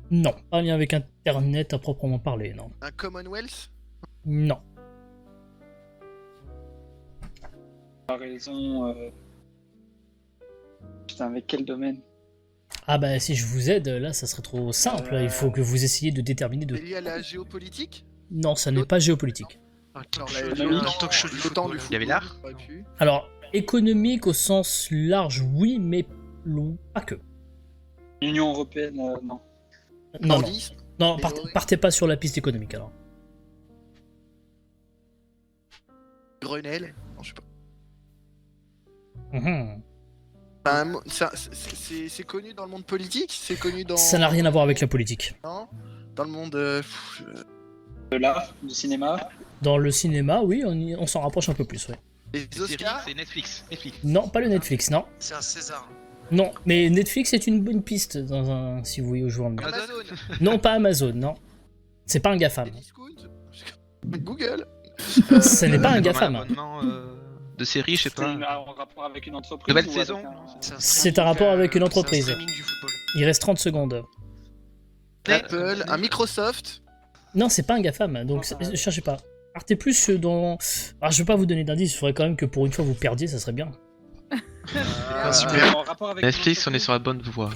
Non, pas en lien avec Internet à proprement parler, non. Un Commonwealth? Non. Comparaison. Putain, avec quel domaine? Ah bah si je vous aide, là ça serait trop simple. Il faut que vous essayiez de déterminer de... C'est lié à la géopolitique? Non, ça n'est pas géopolitique. L'OTAN du football. Il y avait l'art? Alors, économique au sens large, oui, mais pas que. L'Union Européenne, non. Non, non, partez pas sur la piste économique alors. Grenelle? Non, je sais pas. Mmh. C'est connu dans le monde politique? C'est connu dans... Ça n'a rien à voir avec la politique. Non? Dans le monde... De l'art, du cinéma? Dans le cinéma, oui, on s'en rapproche un peu plus, ouais. Les Oscars? C'est Netflix. Non, pas le Netflix, non. C'est un César. Non, mais Netflix est une bonne piste si vous voyez où je veux en venir. Amazon? Non, pas Amazon, non. C'est pas un GAFAM. Google? Ce n'est pas un GAFAM. De série, je sais pas. En rapport avec une entreprise? Nouvelle saison? C'est un rapport avec une entreprise. Il reste 30 secondes. Apple, un Microsoft? Non, c'est pas un GAFAM, donc cherchez pas. Partez plus dans... Alors, je vais pas vous donner d'indice, il faudrait quand même que pour une fois vous perdiez, ça serait bien. Super. Netflix, on est sur la bonne voie.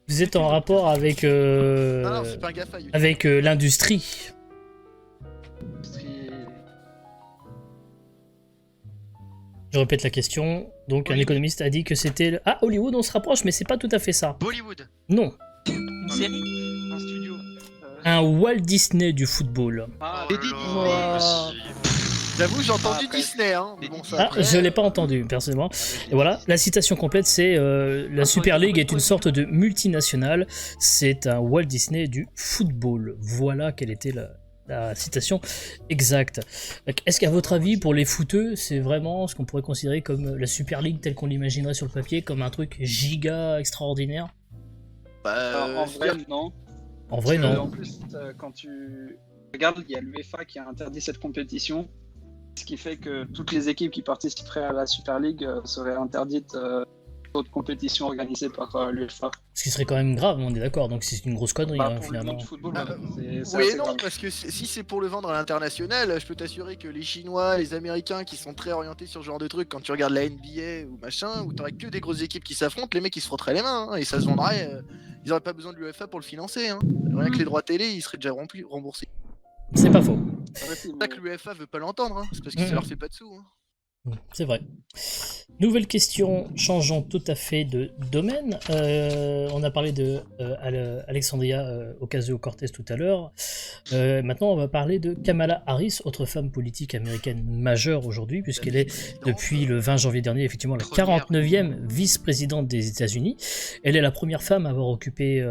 Vous êtes en rapport avec Non, c'est pas un GAFA, YouTube. avec l'industrie. Je répète la question. Donc un économiste a dit que c'était Ah, Hollywood, on se rapproche, mais c'est pas tout à fait ça. Bollywood. Non. Une série? Un studio. Un Walt Disney du football. J'avoue, j'ai entendu Disney, hein. Mais bon, ça, après... je l'ai pas entendu personnellement. Et voilà, la citation complète, c'est la Super League est une sorte de multinationale. C'est un Walt Disney du football. Voilà quelle était la citation exacte. Est-ce qu'à votre avis, pour les footeux, c'est vraiment ce qu'on pourrait considérer comme la Super League telle qu'on l'imaginerait sur le papier, comme un truc giga extraordinaire? En vrai, non. En vrai, non. En plus, quand tu regardes, il y a l'UEFA qui a interdit cette compétition, ce qui fait que toutes les équipes qui participeraient à la Super League seraient interdites d'autres compétitions organisées par l'UEFA. Ce qui serait quand même grave, on est d'accord, donc c'est une grosse connerie Bah, hein, pour le finalement. monde du football, Ah, c'est oui et assez non, grave. parce que si c'est pour le vendre à l'international, je peux t'assurer que les Chinois, les Américains qui sont très orientés sur ce genre de trucs, quand tu regardes la NBA ou machin, où t'aurais que des grosses équipes qui s'affrontent, les mecs ils se frotteraient les mains, hein, et ça se vendrait, ils auraient pas besoin de l'UEFA pour le financer. Hein. Rien que les droits télé, ils seraient déjà remboursés. C'est pas faux, C'est vrai, C'est pour ça que l'UEFA veut pas l'entendre, hein, c'est parce que ça leur fait pas de sous. Hein. c'est vrai. Nouvelle question, changeons tout à fait de domaine. On a parlé de Alexandria Ocasio-Cortez tout à l'heure. Maintenant, on va parler de Kamala Harris, autre femme politique américaine majeure aujourd'hui, puisqu'elle est, depuis le 20 janvier dernier, effectivement, la 49e vice-présidente des États-Unis. Elle est la première femme à avoir occupé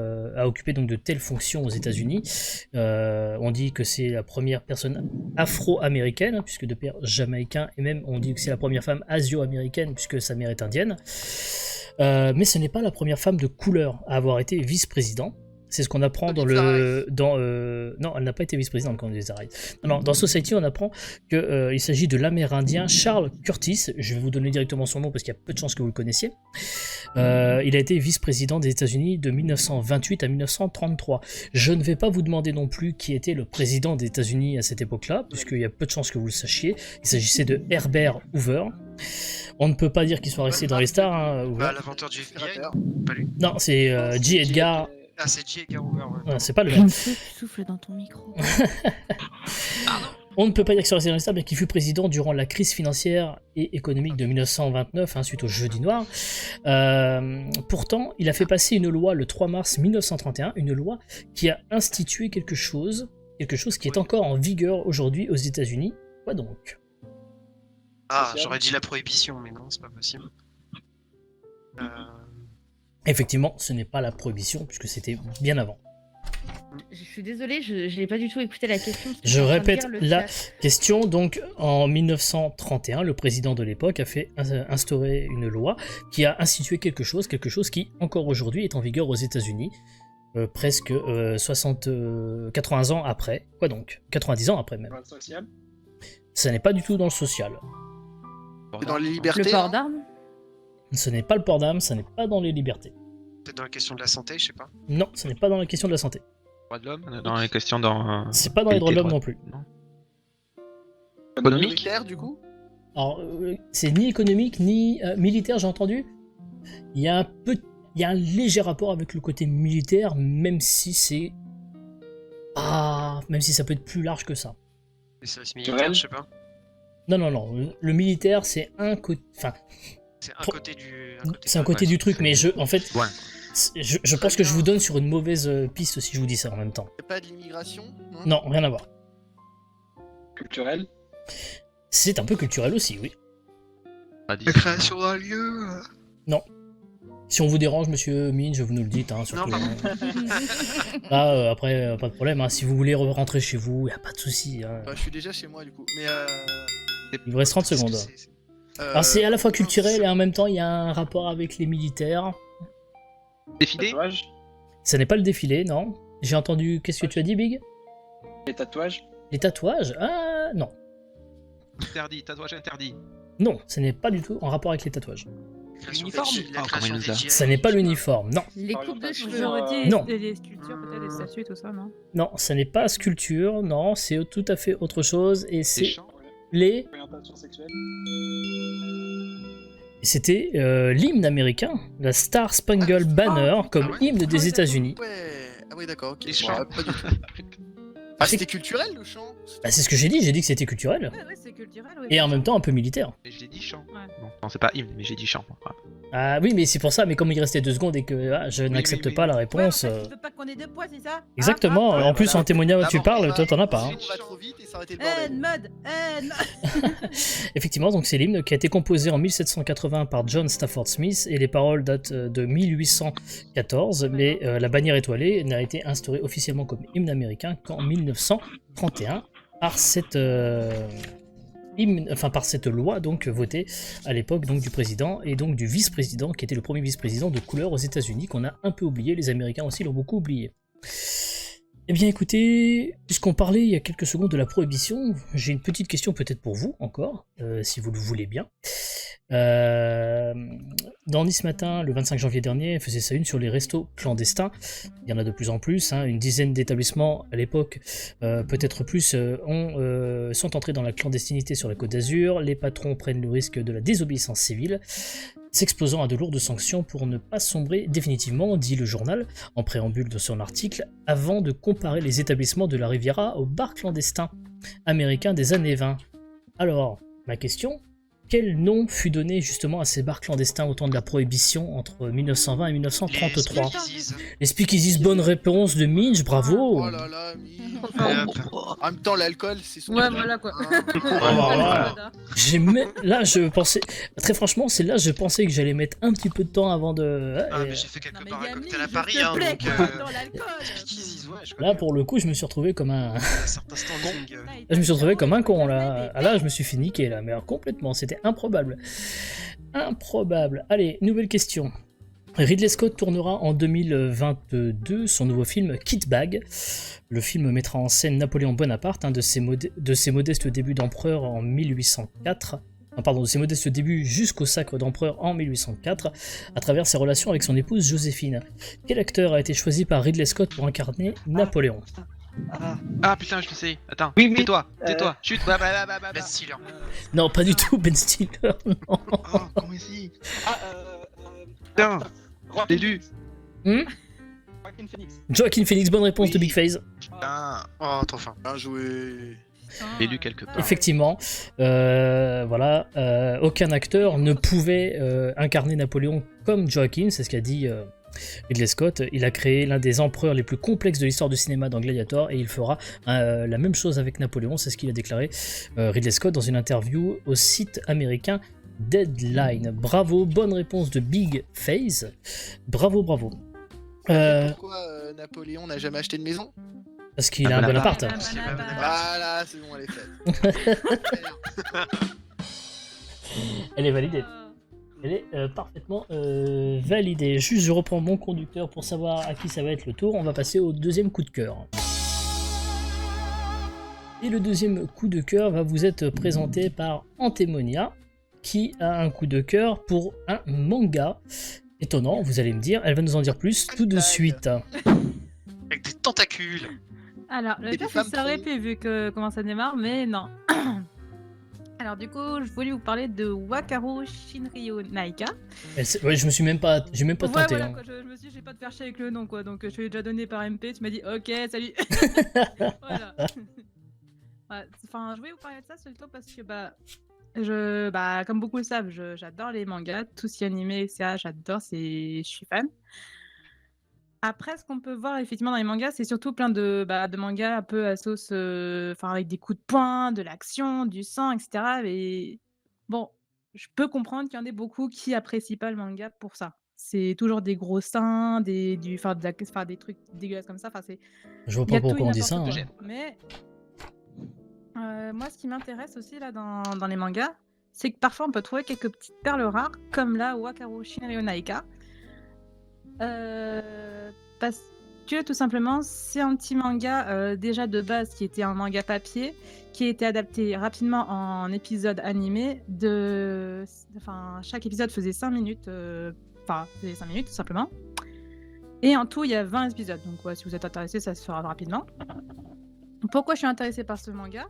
donc de telles fonctions aux États-Unis. On dit que c'est la première personne afro-américaine, puisque de père jamaïcain, et même on dit que c'est la première femme asio-américaine, puisque sa mère est indienne. Mais ce n'est pas la première femme de couleur à avoir été vice-président. C'est ce qu'on apprend dans le... non, elle n'a pas été vice-présidente quand on les arrête. Non, dans Society, on apprend qu'il s'agit de l'Amérindien Charles Curtis. Je vais vous donner directement son nom parce qu'il y a peu de chances que vous le connaissiez. Il a été vice-président des États-Unis de 1928 à 1933. Je ne vais pas vous demander non plus qui était le président des États-Unis à cette époque-là, puisqu'il y a peu de chances que vous le sachiez. Il s'agissait de Herbert Hoover. On ne peut pas dire qu'il soit resté dans les stars. Hein, Hoover. Bah, l'inventeur du FBI, pas lui. Non, c'est J. Edgar. Ah, c'est J. Edgar Hoover. Ouais. Ah, c'est pas le même. Tu souffles dans ton micro. On ne peut pas dire qu'il soit resté dans les stars, mais qu'il fut président durant la crise financière et économique de 1929, suite au Jeudi Noir. Pourtant, il a fait passer une loi le 3 mars 1931, une loi qui a institué quelque chose qui est encore en vigueur aujourd'hui aux États-Unis. Quoi donc? Ah, j'aurais dit la prohibition, mais non, c'est pas possible. Effectivement, ce n'est pas la prohibition, puisque c'était bien avant. Je suis désolée, je n'ai pas du tout écouté la question. parce que Je j'étais en train de répète lire le la chat. question. Donc, en 1931, le président de l'époque a fait instaurer une loi qui a institué quelque chose qui, encore aujourd'hui, est en vigueur aux États-Unis, presque 80 ans après. Quoi donc? 90 ans après même. Droit social. Ça n'est pas du tout dans le social. C'est dans les Le libertés. port hein. d'armes. Ce n'est pas le port d'armes, ça n'est pas dans les libertés. Peut-être dans la question de la santé, je sais pas. Non, ce n'est pas dans la question de la santé. Droits de l'homme, dans les questions dans. C'est pas dans les droits de l'homme non plus. Non. Économique, Économique. militaire, du coup. Alors, c'est ni économique ni militaire, j'ai entendu. Il y a un léger rapport avec le côté militaire, même si c'est... même si ça peut être plus large que ça. Les services militaires, je sais pas. Non. Le militaire, c'est un côté... Enfin, C'est un côté du. c'est un côté du truc, mais en fait, Ouais. je pense que je vous donne sur une mauvaise piste si je vous dis ça en même temps. Y'a pas de l'immigration. Non, rien à voir. Culturel. C'est un peu culturel aussi, oui. Pas dit. La création d'un lieu. Si on vous dérange, monsieur Minge, vous nous le dites, hein, surtout. Non, Là, après, pas de problème, hein, si vous voulez rentrer chez vous, y a pas de souci. Hein. Bah, je suis déjà chez moi, du coup. Mais Il vous reste 30 secondes. Alors c'est à la fois culturel et en même temps il y a un rapport avec les militaires. Défilé. Tatouage. Ça n'est pas le défilé, non. J'ai entendu, qu'est-ce que tu as dit, Big? Les tatouages. Les tatouages? Ah non. Interdit. Tatouage interdit. Non, ce n'est pas du tout en rapport avec les tatouages. L'uniforme. Ah, comment il nous a- Ça n'est pas l'uniforme, non. Les coupes de cheveux. J'aurais dit Non. les sculptures, peut-être des statues, tout ça, non? Non, ça n'est pas sculpture, non, c'est tout à fait autre chose et Des c'est chants. les... Orientation sexuelle. C'était l'hymne américain, la Star Spangled Banner, comme Ah ouais. hymne des États-Unis. Ouais. Ah ouais, d'accord. Ok. Les Bon, chants. pas du tout. Ah, c'était culturel le chant. Bah, c'est ce que j'ai dit que c'était culturel. Ouais, c'est culturel, oui. Et en même temps un peu militaire. Mais je l'ai dit chant. Ouais. Non, c'est pas hymne, mais j'ai dit chant. Voilà. Ah oui, mais c'est pour ça, mais comme il restait 2 secondes et que je n'accepte oui. pas la Ouais, réponse... en fait, tu veux pas qu'on ait deux poids, c'est ça? Exactement, Ah, en plus voilà. en témoignage Là, tu bon, parles, on toi va- t'en as pas. Hein. On va trop vite et s'arrêter le bordel. Mode. Effectivement, donc c'est l'hymne qui a été composé en 1780 par John Stafford Smith et les paroles datent de 1814, mais la bannière étoilée n'a été instaurée officiellement comme hymne américain qu'en 1931 par cette par cette loi donc votée à l'époque donc du président et donc du vice-président qui était le premier vice-président de couleur aux États-Unis qu'on a un peu oublié, les Américains aussi l'ont beaucoup oublié. Eh bien écoutez, puisqu'on parlait il y a quelques secondes de la prohibition, j'ai une petite question peut-être pour vous encore, si vous le voulez bien. Dans Nice Matin, le 25 janvier dernier, elle faisait sa une sur les restos clandestins. Il y en a de plus en plus, hein, une dizaine d'établissements à l'époque, peut-être plus, sont entrés dans la clandestinité sur la Côte d'Azur. Les patrons prennent le risque de la désobéissance civile, s'exposant à de lourdes sanctions pour ne pas sombrer définitivement, dit le journal en préambule de son article, avant de comparer les établissements de la Riviera aux bars clandestins américains des années 20. Alors, ma question, quel nom fut donné justement à ces bars clandestins au temps de la prohibition entre 1920 et 1933 Les Speakeasies, bonne réponse de Minch, bravo. Oh là là, en même temps, l'alcool, c'est son. Ouais, voilà quoi. Là, je pensais, très franchement, c'est là je pensais que j'allais mettre un petit peu de temps avant de. Mais j'ai fait quelque part un cocktail à Paris, hein, donc. Là, pour le coup, je me suis retrouvé comme un. Certains standings. Je me suis retrouvé comme un con là. Ah, là, je me suis fait niquer là, mais alors, complètement, c'était improbable. Improbable. Allez, nouvelle question. Ridley Scott tournera en 2022 son nouveau film Kit Bag. Le film mettra en scène Napoléon Bonaparte, de ses modestes débuts d'empereur en 1804. De ses modestes débuts jusqu'au sacre d'empereur en 1804, à travers ses relations avec son épouse Joséphine. Quel acteur a été choisi par Ridley Scott pour incarner Napoléon ? Ah putain, je le sais. Attends, Oui, mais, tais-toi, chut. Ben Stiller. Non, pas du tout, Ben Stiller, non. Oh, comment ici Putain, je l'ai lu. Joaquin Phoenix. Joaquin Phoenix, bonne réponse de Oui. Big Face. Putain. Oh, trop fin. Bien joué. Je l'ai lu quelque part. Effectivement, voilà, aucun acteur ne pouvait incarner Napoléon comme Joaquin, c'est ce qu'a dit Ridley Scott. Il a créé l'un des empereurs les plus complexes de l'histoire du cinéma dans Gladiator et il fera la même chose avec Napoléon, c'est ce qu'il a déclaré Ridley Scott dans une interview au site américain Deadline. Bravo, bonne réponse de Big Face. Bravo. Pourquoi Napoléon n'a jamais acheté de maison? Parce qu'il a un bon appart. Voilà, c'est bon, elle est faite. Elle est validée. Elle est parfaitement validée. Juste, je reprends mon conducteur pour savoir à qui ça va être le tour. On va passer au deuxième coup de cœur. Et le deuxième coup de cœur va vous être présenté par Antémonia, qui a un coup de cœur pour un manga. Étonnant, vous allez me dire. Elle va nous en dire plus tout de suite. Avec des tentacules. Alors, le pire, ça aurait pu vu que comment ça démarre, mais non. Alors du coup, je voulais vous parler de Wakaru Shinryo Naika. Ouais, je me suis même pas, j'ai même pas tenté. Voilà, Hein. quoi, je me suis dit, j'ai pas de faire chier avec le nom, quoi. Donc je l'ai déjà donné par MP. Tu m'as dit, ok, salut. Voilà. Ouais, enfin, je voulais vous parler de ça surtout parce que comme beaucoup le savent, j'adore les mangas, tout ce qui est animé, etc. J'adore, je suis fan. Après, ce qu'on peut voir effectivement dans les mangas, c'est surtout plein de mangas un peu à sauce, avec des coups de poing, de l'action, du sang, etc. Et bon, je peux comprendre qu'il y en ait beaucoup qui apprécient pas le manga pour ça. C'est toujours des gros seins, des trucs dégueulasses comme ça. Je vois Il y pas a tout et pourquoi on dit n'importe ça. quoi. Mais moi, ce qui m'intéresse aussi là dans les mangas, c'est que parfois on peut trouver quelques petites perles rares, comme là Wakaru Shinryo Naika. Parce que tout simplement, c'est un petit manga déjà de base qui était un manga papier, qui a été adapté rapidement en épisode animé. Chaque épisode faisait 5 minutes, faisait 5 minutes tout simplement. Et en tout, il y a 20 épisodes. Donc ouais, si vous êtes intéressé, ça se fera rapidement. Pourquoi je suis intéressée par ce manga?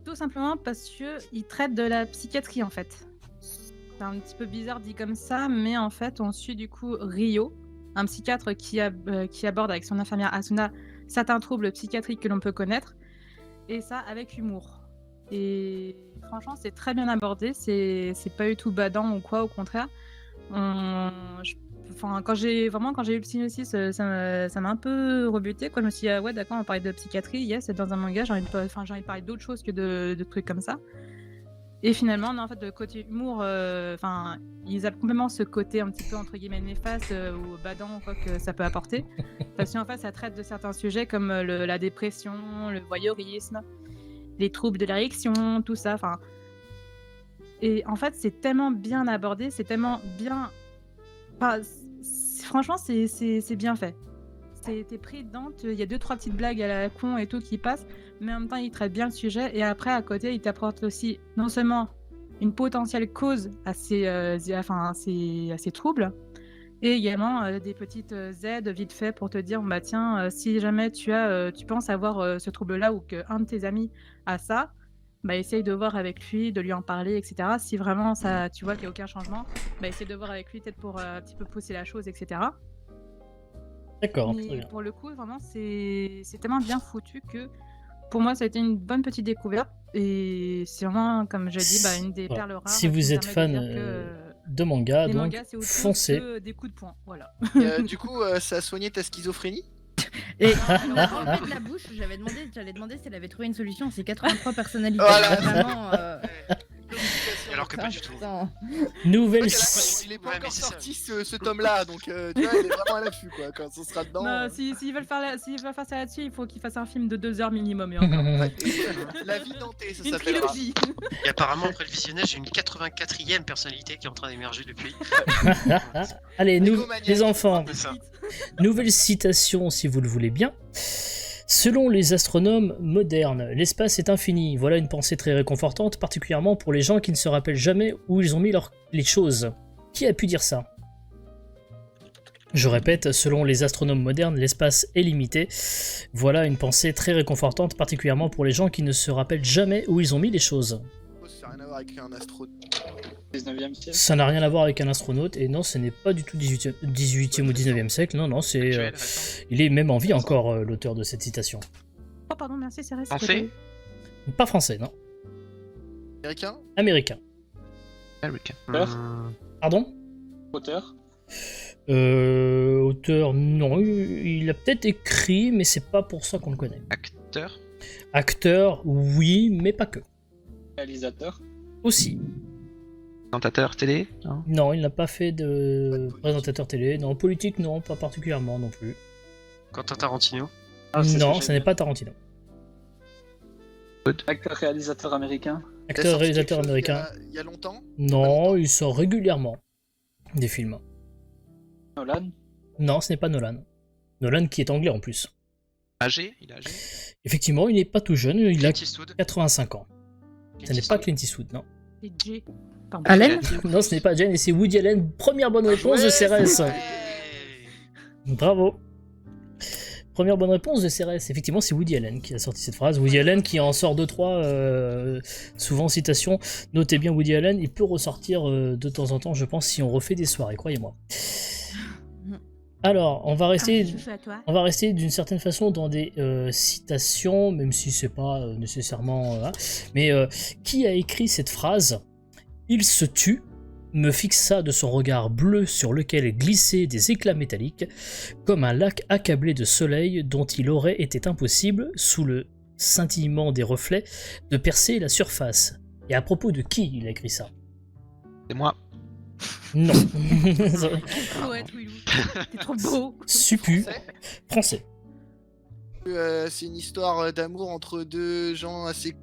Tout simplement parce qu'il traite de la psychiatrie en fait. C'est un petit peu bizarre dit comme ça, mais en fait, on suit du coup Ryo, un psychiatre qui aborde avec son infirmière Asuna certains troubles psychiatriques que l'on peut connaître, et ça avec humour. Et franchement, c'est très bien abordé, c'est pas du tout badant ou quoi, au contraire. Quand j'ai eu le synopsis, ça m'a un peu rebuté, quoi. Je me suis dit, ah ouais, d'accord, on va parler de psychiatrie, yes, c'est dans un manga, j'ai envie de parler d'autre chose que de trucs comme ça. Et finalement, non, en fait, le côté humour, ils ont complètement ce côté un petit peu entre guillemets néfaste ou badant, quoi, que ça peut apporter. Parce qu'en fait, ça traite de certains sujets comme la dépression, le voyeurisme, les troubles de l'érection, tout ça. Et en fait, c'est tellement bien abordé, c'est tellement bien. Franchement, c'est bien fait. T'es pris dedans, il y a 2-3 petites blagues à la con et tout qui passent, mais en même temps il traite bien le sujet, et après à côté il t'apporte aussi non seulement une potentielle cause à ces troubles. Et également des petites aides vite fait pour te dire, bah tiens, si jamais tu penses avoir ce trouble-là ou qu'un de tes amis a ça, bah essaye de voir avec lui, de lui en parler, etc. Si vraiment ça, tu vois qu'il n'y a aucun changement, bah essaye de voir avec lui peut-être pour un petit peu pousser la chose, etc. D'accord, très Mais bien. pour le coup, vraiment, c'est tellement bien foutu que pour moi, ça a été une bonne petite découverte. Et c'est vraiment, comme je dis, bah, une des Voilà. perles rares. Si qui vous me ête permet de fan dire que, de manga, les donc mangas, c'est autre chose foncez. que des coups de poing. Voilà. Et, du coup, ça a soigné ta schizophrénie? Et on m'a enlevé de la bouche, j'allais demander si elle avait trouvé une solution. C'est 83 personnalités. Voilà. Vraiment. Alors que pas du tout. Nouvelle. Il est pas Ouais, mais encore c'est ça. sorti ce tome-là, donc tu vois, il est vraiment à l'affût quoi. Quand on sera dedans. Bah, s'ils veulent faire ça là-dessus, il faut qu'ils fassent un film de 2 heures minimum. Et encore. La vie dentée, ça Une s'appellera. trilogie. Et apparemment, après le visionnage, j'ai une 84e personnalité qui est en train d'émerger depuis. Allez, Négomaniaque. les enfants, C'est ça. nouvelle citation si vous le voulez bien. Selon les astronomes modernes, l'espace est infini. Voilà une pensée très réconfortante, particulièrement pour les gens qui ne se rappellent jamais où ils ont mis les choses. Qui a pu dire ça? Je répète, selon les astronomes modernes, l'espace est limité. Voilà une pensée très réconfortante, particulièrement pour les gens qui ne se rappellent jamais où ils ont mis les choses. Ça n'a rien à voir avec un astro. 19e siècle. Ça n'a rien à voir avec un astronaute, et non, ce n'est pas du tout 18e ou 19e siècle, non, c'est... Actuel, récent. il est même en vie encore, l'auteur de cette citation. Oh, pardon, merci, c'est resté. Français. Pas français, non. Américain? Américain. American. Pardon? Auteur. Auteur, non, il a peut-être écrit, mais c'est pas pour ça qu'on le connaît. Acteur. Acteur, oui, mais pas que. Réalisateur. Aussi. Présentateur télé. Non. Non, il n'a pas fait de politique. présentateur télé. Non, politique, non, pas particulièrement non plus. Quentin Tarantino. Ah, c'est Non, ce que ce n'est pas Tarantino. Acteur réalisateur américain. Il a Acteur, sorti réalisateur quelque chose américain. Il y a longtemps? Non, il sort régulièrement des films. Nolan. Non, ce n'est pas Nolan. Nolan qui est anglais en plus. Âgé. Il est âgé. Effectivement, il n'est pas tout jeune, il a Clint Eastwood. 85 ans. Ce n'est pas Clint Eastwood, non. C'est Jay. Pardon. Allen. Non, ce n'est pas Jane, et c'est Woody Allen. Première bonne réponse de CRS. Bravo. Première bonne réponse de CRS. Effectivement, c'est Woody Allen qui a sorti cette phrase. Woody Allen qui en sort 2-3, souvent citation. Notez bien Woody Allen, il peut ressortir de temps en temps, je pense, si on refait des soirées, croyez-moi. Alors, on va rester... Je fais à toi. On va rester d'une certaine façon dans des citations, même si c'est pas nécessairement... mais qui a écrit cette phrase? Il se tut, me fixa de son regard bleu sur lequel glissaient des éclats métalliques, comme un lac accablé de soleil dont il aurait été impossible, sous le scintillement des reflets, de percer la surface. Et à propos de qui il a écrit ça? C'est moi. Non. Ouais, Twilou. T'es trop beau. Suppu. Français. C'est une histoire d'amour entre deux gens assez qui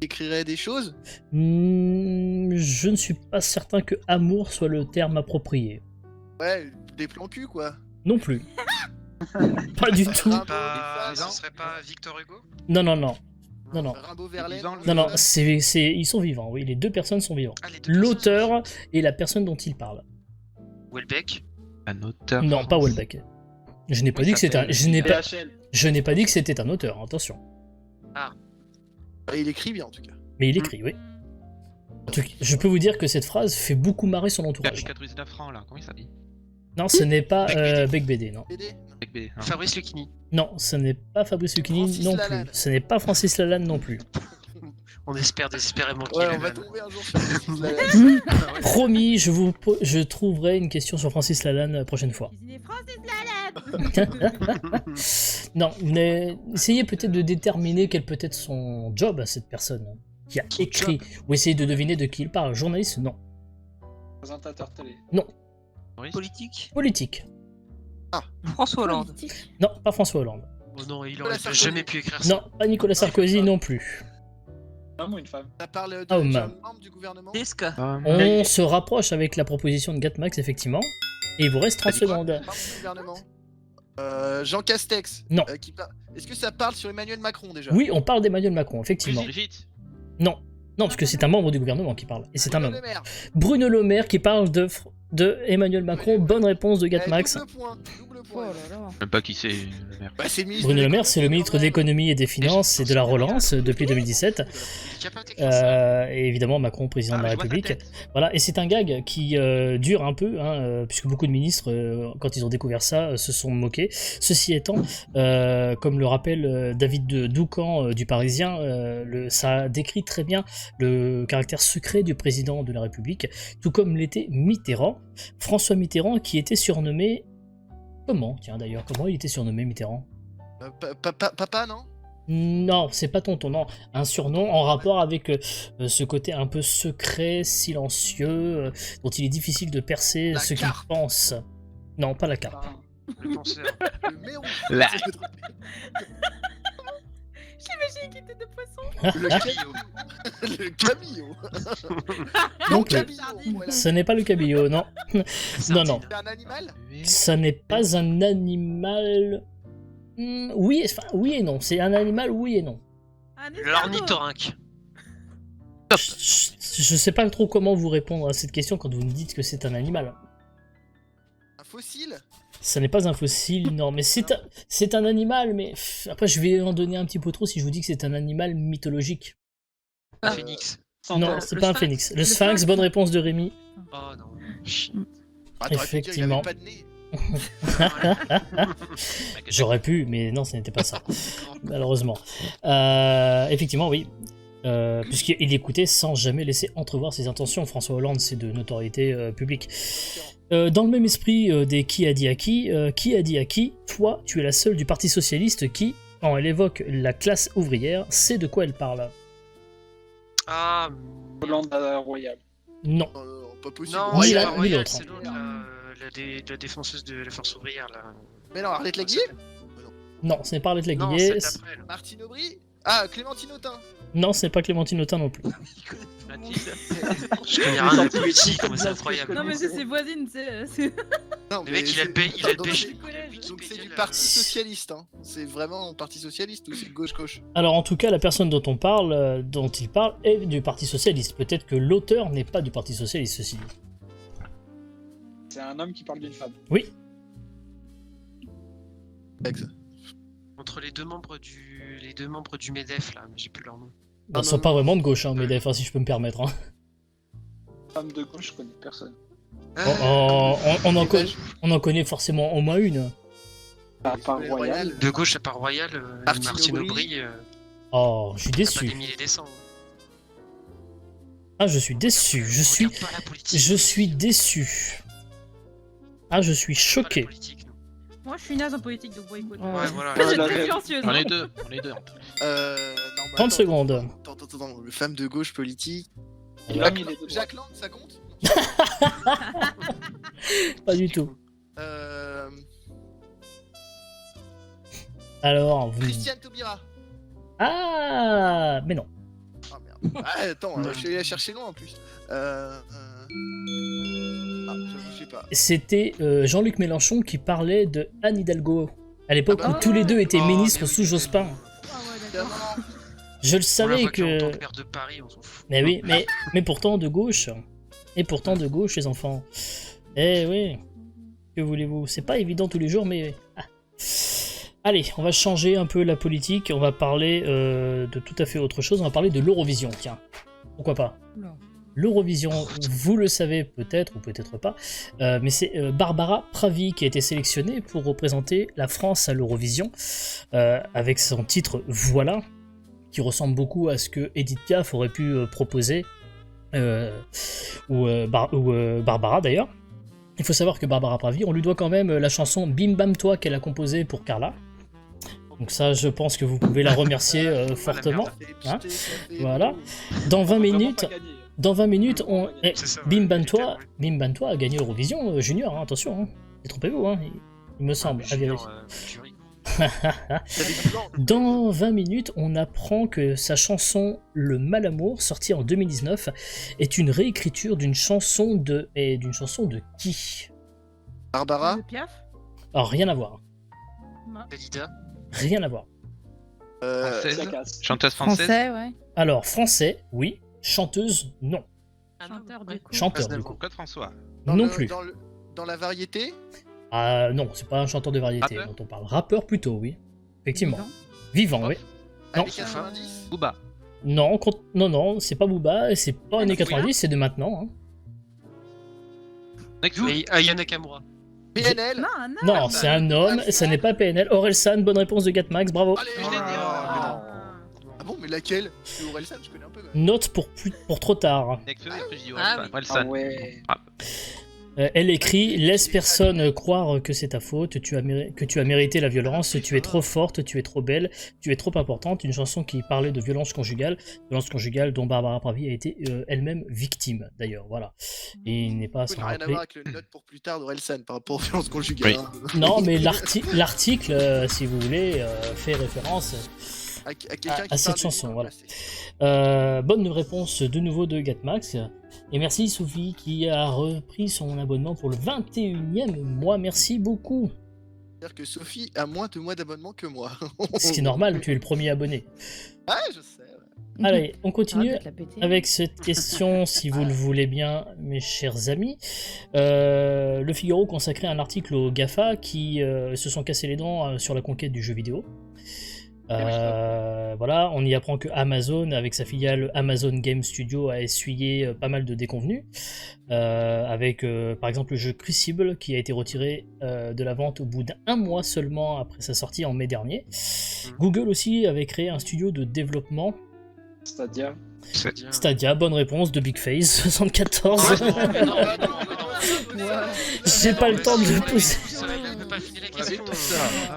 écriraient des choses. Je ne suis pas certain que amour soit le terme approprié. Ouais, des plans cul quoi. Non plus. Pas du tout. Rimbaud, Pas... des Ce femmes, serait pas Victor Hugo. Non, non, non. Non, non. Rimbaud Verlaine. Non, non, ils sont vivants, oui, les deux personnes sont vivantes. Ah, les deux L'auteur et la personne dont il parle. personnes. Welbeck. Un auteur. Non, pas Welbeck. Je n'ai pas dit que c'était un... Je n'ai pas dit que c'était un auteur, attention. Il écrit bien en tout cas. Mais il écrit, oui. En tout cas, je peux vous dire que cette phrase fait beaucoup marrer son entourage. 99 francs là. Comment il s'appelle? Non, ce n'est pas Bec BD. Bec BD, non. BD Bec BD. hein. Fabrice Lucchini. Non, ce n'est pas Fabrice Lucchini Francis non Lalanne. plus. Ce n'est pas Francis Lalanne non plus. On espère désespérément qu'il Ouais, est on va le même. tomber un jour sur Francis Lalanne. Promis, je trouverai une question sur Francis Lalanne la prochaine fois. Cuisinier Francis Lalanne. Non, mais essayez peut-être de déterminer quel peut être son job à cette personne qui a Son écrit, ou essayez de deviner de qui il parle. Journaliste, non. Présentateur télé. Maurice. Politique. Politique, François Hollande. Politique. non, pas François Hollande. Oh non, il Nicolas aurait Sarkozy. jamais pu écrire ça. Non, pas Nicolas Sarkozy non plus. Un homme ou une femme? Ça parle Ah, d'un man. membre du gouvernement. Desca. On se rapproche avec la proposition de Gatmax, effectivement. Et il vous reste 30 secondes. Membre du gouvernement. Jean Castex. Non. Est-ce que ça parle sur Emmanuel Macron déjà? Oui, on parle d'Emmanuel Macron, effectivement. Brigitte. Non, Non, parce que c'est un membre du gouvernement qui parle. Et c'est un Bruno homme. Le Maire. Bruno Le Maire qui parle de Emmanuel Macron. Bonne réponse de Gatmax. Double point. Double Oh point. là là. Même pas qui c'est le maire. Bah, c'est le ministre Bruno de Le Maire, c'est le ministre de l'économie et des finances et de la relance depuis 2017. Il est capable d'écrire ça. Et évidemment, Macron, président de la Ah, je vois ta République. tête. Voilà, et c'est un gag qui dure un peu, hein, puisque beaucoup de ministres, quand ils ont découvert ça, se sont moqués. Ceci étant, comme le rappelle David Doucan du Parisien, ça décrit très bien le caractère secret du président de la République, tout comme l'était Mitterrand. François Mitterrand, qui était surnommé... Comment, tiens d'ailleurs, comment il était surnommé Mitterrand? Papa, non? Non, c'est pas tonton, non. Un surnom en rapport avec ce côté un peu secret, silencieux, dont il est difficile de percer La ce qu'il carpe. pense. Non, pas la carpe. Le penseur. Le mérou. Là. J'imagine qu'il était de poisson. Le Cabillaud. Le camillot. Donc, Camillot, voilà. ce n'est pas le cabillaud, non. Non, non. C'est un animal? Ça n'est pas un animal... oui, enfin, oui et non. C'est un animal, oui et non. Un escargot. L'ornithorynque. Je sais pas trop comment vous répondre à cette question quand vous me dites que c'est un animal. Un fossile? Ça n'est pas un fossile, non, mais c'est un animal, mais après je vais en donner un petit peu trop si je vous dis que c'est un animal mythologique. Un phénix. Non, c'est le pas un sphinx. phénix. Le sphinx, bonne réponse de Rémi. Oh non. Ah, t'aurais pu dire, il avait Effectivement. pas de nez. J'aurais pu, mais non, ce n'était pas ça, malheureusement. Effectivement, oui. Puisqu'il écoutait sans jamais laisser entrevoir ses intentions. François Hollande, c'est de notoriété publique. Dans le même esprit des qui a dit à qui, toi, tu es la seule du Parti Socialiste qui, quand elle évoque la classe ouvrière, sait de quoi elle parle. Ah, Hollande Royal. Non. Pas possible. non, Ni c'est l'un, pas ni Royal, l'autre. c'est l'autre, la défenseuse de la force ouvrière, là. Mais non, Arlette Laguier? Non, ce n'est pas Arlette Non, Laguillet. c'est après, là. Martine Aubry? Ah, Clémentine Autain. Non, ce n'est pas Clémentine Autain non plus. Je connais rien à la politique, moi, c'est incroyable. Non, mais c'est ses voisines, c'est. Non, Le mec, il a le péché. Donc c'est du Parti Socialiste, hein. C'est vraiment Parti Socialiste ou c'est gauche-gauche? Alors en tout cas, la personne dont il parle, est du Parti Socialiste. Peut-être que l'auteur n'est pas du Parti Socialiste, ceci dit. C'est un homme qui parle d'une femme. Oui. Entre les deux membres du MEDEF, là, mais j'ai plus leur nom. Ils sont pas vraiment de gauche, hein, MEDEF, si je peux me permettre. Hein. Femme de gauche, je connais personne. On en connaît forcément au moins une. À part Royal. De gauche à part Royal, Martine Aubry, Oh, je suis pas déçu. des milliers des cents. Ah, je suis déçu. Je suis déçu. Ah, je suis choqué. Moi, je suis naze en politique, donc bon, écoute. Ouais, voilà. Je suis Ouais, très ouais. silencieuse. On hein. est deux, Non, mais 30 secondes. Attends, le femme de gauche politique. L'homme, il est de droite. Jacques Lang, ça compte? Pas du tout. Euh... Alors, vous... Christiane Taubira. Ah, mais non. Ah merde. Ah, attends, je suis allé la chercher loin en plus. Ah, je sais pas. C'était Jean-Luc Mélenchon qui parlait de Anne Hidalgo. À l'époque Ah bah où tous les deux étaient Oh, ministres mais sous oui, Jospin. Ah ouais, d'accord. Je le savais que... Maire de Paris, on s'en fout. Mais oui, mais pourtant de gauche. Et pourtant de gauche, les enfants. Eh oui. Que voulez-vous? C'est pas évident tous les jours, mais... Ah. Allez, on va changer un peu la politique. On va parler de tout à fait autre chose. On va parler de l'Eurovision, tiens. Pourquoi pas? Oula. L'Eurovision, vous le savez peut-être ou peut-être pas, mais c'est Barbara Pravi qui a été sélectionnée pour représenter la France à l'Eurovision avec son titre Voilà, qui ressemble beaucoup à ce que Edith Piaf aurait pu proposer, ou Barbara d'ailleurs. Il faut savoir que Barbara Pravi, on lui doit quand même la chanson Bim Bam Toi qu'elle a composée pour Carla. Donc ça, je pense que vous pouvez la remercier fortement. Hein, voilà. Dans 20 minutes... Dans 20 minutes, on... C'est ça, Bim ouais, Bam nickel, Toi a gagné l'Eurovision Junior, hein, attention, hein. Détrompez-vous, hein, il me semble, à vérifier. Dans 20 minutes, on apprend que sa chanson Le Malamour, sortie en 2019, est une réécriture d'une chanson de... Et d'une chanson de qui? Barbara? De Piaf. Alors, rien à voir. Dalida. Rien à voir. Française. Ça casse. Chanteuse française. Français, ouais. Alors, français, oui. Chanteuse, non. Chanteur, du coup. Chanteur, du coup. Claude François. Non plus. Dans la variété. Ah non, c'est pas un chanteur de variété Rappeur dont on parle. Rappeur plutôt, oui. Effectivement. Vivant. Vivant, oui. Non. Années 90. Booba. Non, non, c'est pas Booba, c'est pas années 90, c'est de maintenant. Hein. Et Aya Nakamura. PNL. Non, c'est un homme, ça n'est pas PNL. Orelsan, bonne réponse de Gatmax, bravo. Allez, je l'ai dit. Ah bon, mais laquelle? C'est Orelsan, je connais un peu. Note pour trop tard. Nekfeu, et après j'ai dit Ah oui. Orelsan. Ah ouais. Elle écrit: laisse personne croire que c'est ta faute, que tu as mérité la violence, tu es trop forte, tu es trop belle, tu es trop importante. Une chanson qui parlait de violence conjugale dont Barbara Pravi a été elle-même victime d'ailleurs. Voilà. Et il n'est pas Ça sans n'a rien à rappeler. voir avec le note pour plus tard d'Orelsan par rapport aux violences conjugales. Oui. hein. Non, mais l'article, si vous voulez, fait référence À quelqu'un qui à cette parle de chanson, vie voilà. passée. Bonne réponse de nouveau de Gatmax. Et merci Sophie qui a repris son abonnement pour le 21e mois. Merci beaucoup. C'est-à-dire que Sophie a moins de mois d'abonnement que moi. Ce qui est normal, tu es le premier abonné. Ah, je sais. Ouais. Allez, on continue Arrête de la péter. avec cette question, si vous le voulez bien, mes chers amis. Le Figaro consacrait un article aux GAFA qui se sont cassés les dents sur la conquête du jeu vidéo. Voilà, on y apprend que Amazon, avec sa filiale Amazon Game Studio, a essuyé pas mal de déconvenues, avec par exemple le jeu Crucible qui a été retiré de la vente au bout d'un mois seulement après sa sortie en mai dernier. Google aussi avait créé un studio de développement. Stadia. Stadia, bonne réponse de Big Face 74. J'ai pas le temps de le poser.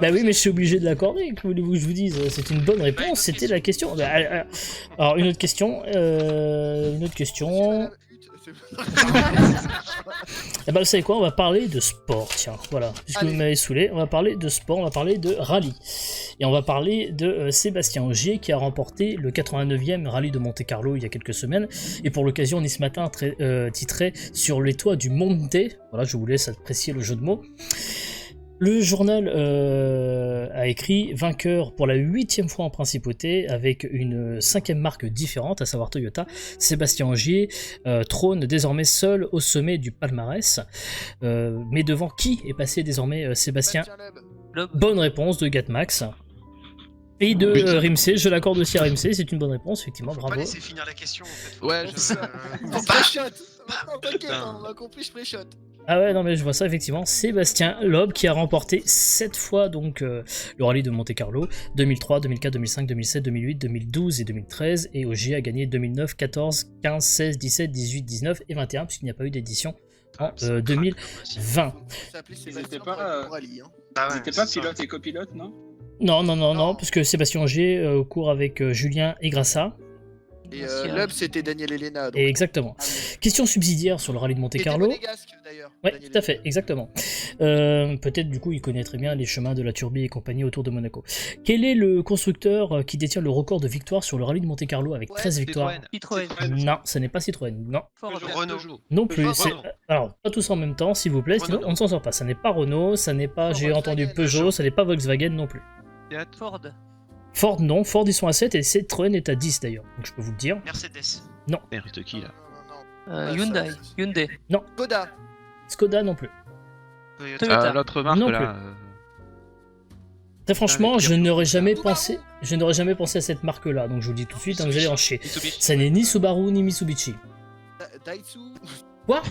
Bah oui, mais je suis obligé de l'accorder. Que voulez-vous que je vous dise? C'est une bonne réponse. C'était la question. Alors une autre question. Eh ben, vous savez quoi? On va parler de sport. Tiens, voilà. Puisque vous m'avez saoulé, on va parler de sport. On va parler de rallye. Et on va parler de Sébastien Ogier qui a remporté le 89e rallye de Monte-Carlo il y a quelques semaines. Et pour l'occasion, Nice Matin titrait sur les toits du Monte. Voilà, je vous laisse apprécier le jeu de mots. Le journal a écrit vainqueur pour la 8e fois en principauté avec une 5e marque différente, à savoir Toyota. Sébastien Ogier trône désormais seul au sommet du palmarès. Mais devant qui est passé désormais Sébastien? Bonne réponse de Gatmax. Et de Rimsey, je l'accorde aussi à Rimsey, c'est une bonne réponse, effectivement, Faut bravo. pas laisser finir la question en fait. Ouais, On pré-shot. Maintenant, t'inquiète, on a compris, je pré-shot. Ah ouais, non mais je vois ça effectivement. Sébastien Loeb qui a remporté 7 fois donc le rallye de Monte-Carlo, 2003, 2004, 2005, 2007, 2008, 2012 et 2013. Et Ogier a gagné 2009, 14, 15, 16, 17, 18, 19 et 21 puisqu'il n'y a pas eu d'édition en 2020. C'est appelé Ils Sébastien étaient pas, pour rallye, hein. Bah ouais, C'était pas c'est ça. pilote et copilote, non? Non, puisque Sébastien Ogier court avec Julien Aigrassa. Et Loeb, c'était Daniel Elena. donc. Et exactement. Ah oui. Question subsidiaire sur le rallye de Et Monte-Carlo. des Monégasques, d'ailleurs. Ouais, Daniel tout à fait, Elena. exactement. Peut-être du coup il connaît très bien les chemins de la Turbie et compagnie autour de Monaco. Quel est le constructeur qui détient le record de victoires sur le rallye de Monte-Carlo avec 13 victoires? Citroën. Non, ce n'est pas Citroën, non. Ford. Renault. Non plus. Renault. c'est- Alors, pas tous en même temps, s'il vous plaît, sinon Renault. on ne s'en sort pas. Ça n'est pas Renault, ça n'est pas, j'ai entendu Volkswagen. Peugeot, ça n'est pas Volkswagen non plus. Ford. Ford, non. Ford, ils sont à 7 et Citroën est à 10 d'ailleurs. Donc je peux vous le dire. Mercedes. Il reste qui là? Ouais, Hyundai. ça, Hyundai. Skoda. Skoda non plus. Toyota. L'autre marque Non là. Très franchement, Avec je n'aurais jamais Subaru. pensé à cette marque-là. Donc je vous le dis tout de suite, hein, vous allez en chier. Mitsubishi. Ça n'est ni Subaru ni Mitsubishi. Daihatsu. Quoi?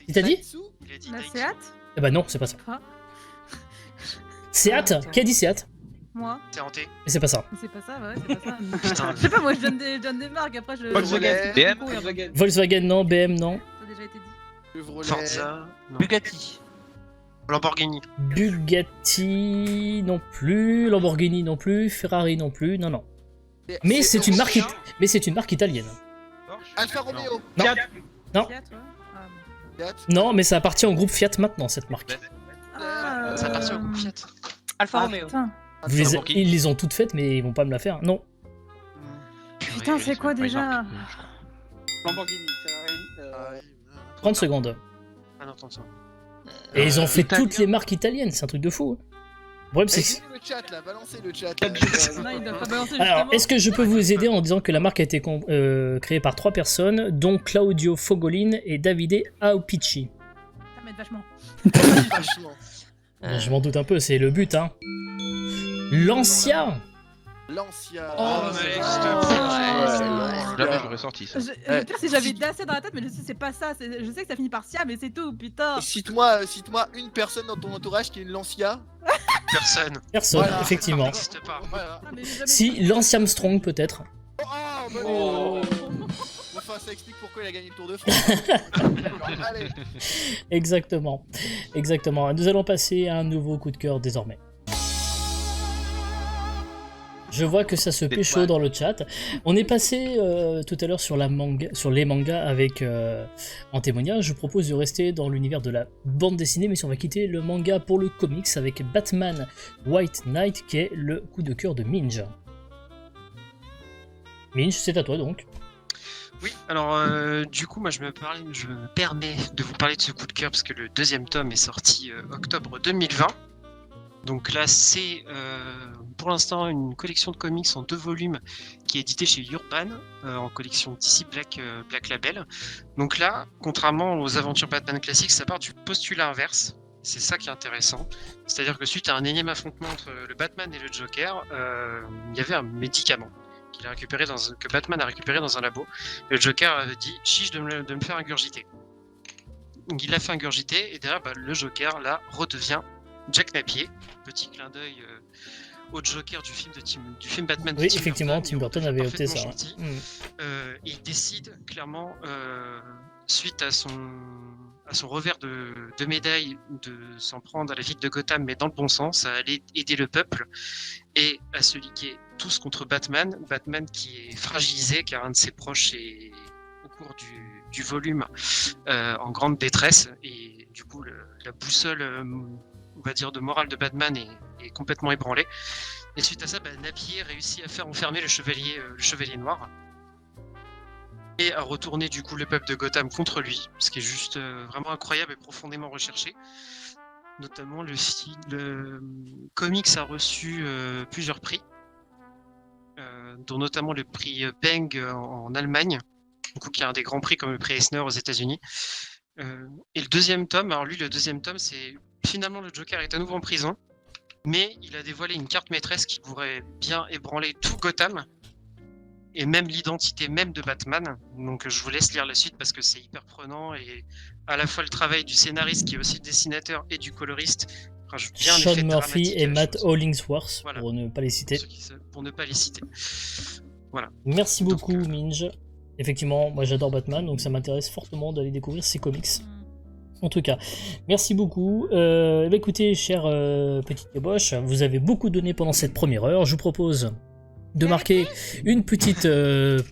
Il t'a dit? Daihatsu. Il a dit La Daihatsu. Seat. Eh ben non, c'est pas ça. Ah. Seat? Qui a dit Seat? Moi. C'est hanté. Mais c'est pas ça. Mais c'est pas ça, ouais, c'est pas ça. Putain. Je sais pas, moi je donne des marques, après je. Volkswagen. BM. Volkswagen. Volkswagen non, BM non. Ça a déjà été dit. Chevrolet. Forza. Non. Bugatti. Lamborghini. Bugatti non plus, Lamborghini non plus, Ferrari non plus, non. Mais c'est une marque, Porsche. mais c'est une marque italienne. Porsche. Alfa Romeo. Non. Non. Fiat, ouais. Ah, bon. Fiat. Non, mais ça appartient au groupe Fiat maintenant cette marque. Ah, Ça appartient au groupe Fiat. Alfa Ah, Romeo. putain. Ils les ont toutes faites, mais ils vont pas me la faire. Non. Putain, c'est quoi déjà? Lamborghini, Ferrari. Ah, ouais. 30 secondes. Ah non, attends ça. Et ils ont fait Italien. toutes les marques italiennes, c'est un truc de fou. Le problème, c'est que- Aidez le chat là, balancez le chat. Non, il doit pas balancer Alors, justement. est-ce que je peux vous aider en disant que la marque a été créée par 3 personnes, dont Claudio Fogolin et Davide Aupici? Ça m'aide vachement. Vachement. Je m'en doute un peu, c'est le but, hein. Lancia. Lancia. Oh, mec, s'il te plaît. Jamais j'aurais sorti ça. Le pire, c'est que j'avais Dacia dans la tête, mais je sais c'est pas ça. Je sais que ça finit par Sia, mais c'est tout, putain. Cite-moi une personne dans ton entourage qui est une Lancia. Personne. Personne, Voilà. Ça effectivement. n'existe pas. Voilà. Ah, mais j'ai jamais- Si, Lance Armstrong, peut-être. Oh, bah Oh. Enfin, ça explique pourquoi il a gagné le Tour de France. Allez. Exactement. Exactement. Nous allons passer à un nouveau coup de cœur désormais. Je vois que ça se pécho dans le chat. On est passé tout à l'heure sur les mangas avec en témoignage. Je propose de rester dans l'univers de la bande dessinée, mais si on va quitter le manga pour le comics avec Batman White Knight, qui est le coup de cœur de Minge. Minge, c'est à toi donc. Oui, alors du coup, moi je me permets de vous parler de ce coup de cœur parce que le deuxième tome est sorti octobre 2020. Donc là, c'est pour l'instant une collection de comics en 2 volumes qui est éditée chez Urban en collection DC Black Label. Donc là, contrairement aux aventures Batman classiques, ça part du postulat inverse. C'est ça qui est intéressant. C'est-à-dire que suite à un énième affrontement entre le Batman et le Joker, il y avait un médicament que Batman a récupéré dans un labo. Le Joker avait dit « chiche de me faire ingurgiter ». Donc il l'a fait ingurgiter et derrière, le Joker, là, redevient Jack Napier. Petit clin d'œil au Joker du film Batman de Oui, Tim effectivement, Tim Burton avait opté ça. parfaitement Ouais. gentil. Il décide clairement, suite à son revers de médaille, de s'en prendre à la ville de Gotham, mais dans le bon sens, à aller aider le peuple et à se liguer tous contre Batman. Batman qui est fragilisé car un de ses proches est au cours du volume en grande détresse et du coup la boussole on va dire de morale de Batman est complètement ébranlée. Et suite à ça, Napier réussit à faire enfermer le chevalier noir et à retourner du coup le peuple de Gotham contre lui, ce qui est juste vraiment incroyable et profondément recherché. Notamment le comics a reçu plusieurs prix, dont notamment le prix Bang en Allemagne, qui est un des grands prix comme le prix Eisner aux États-Unis. Et le deuxième tome, c'est finalement le Joker est à nouveau en prison, mais il a dévoilé une carte maîtresse qui pourrait bien ébranler tout Gotham et même l'identité même de Batman. Donc je vous laisse lire la suite parce que c'est hyper prenant et à la fois le travail du scénariste qui est aussi le dessinateur et du coloriste rajoute bien un Sean effet Murphy dramatique à et la Matt chose. Hollingsworth, Voilà. pour ne pas les citer. Pour ne pas les citer. Voilà. Merci Donc, beaucoup, Minge. Effectivement, moi j'adore Batman, donc ça m'intéresse fortement d'aller découvrir ses comics. En tout cas, merci beaucoup. Écoutez, cher petite caboche, vous avez beaucoup donné pendant cette première heure. Je vous propose de marquer une petite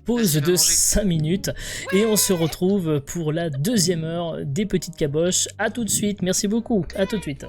pause de 5 minutes et on se retrouve pour la deuxième heure des petites caboches. À tout de suite, merci beaucoup, à tout de suite.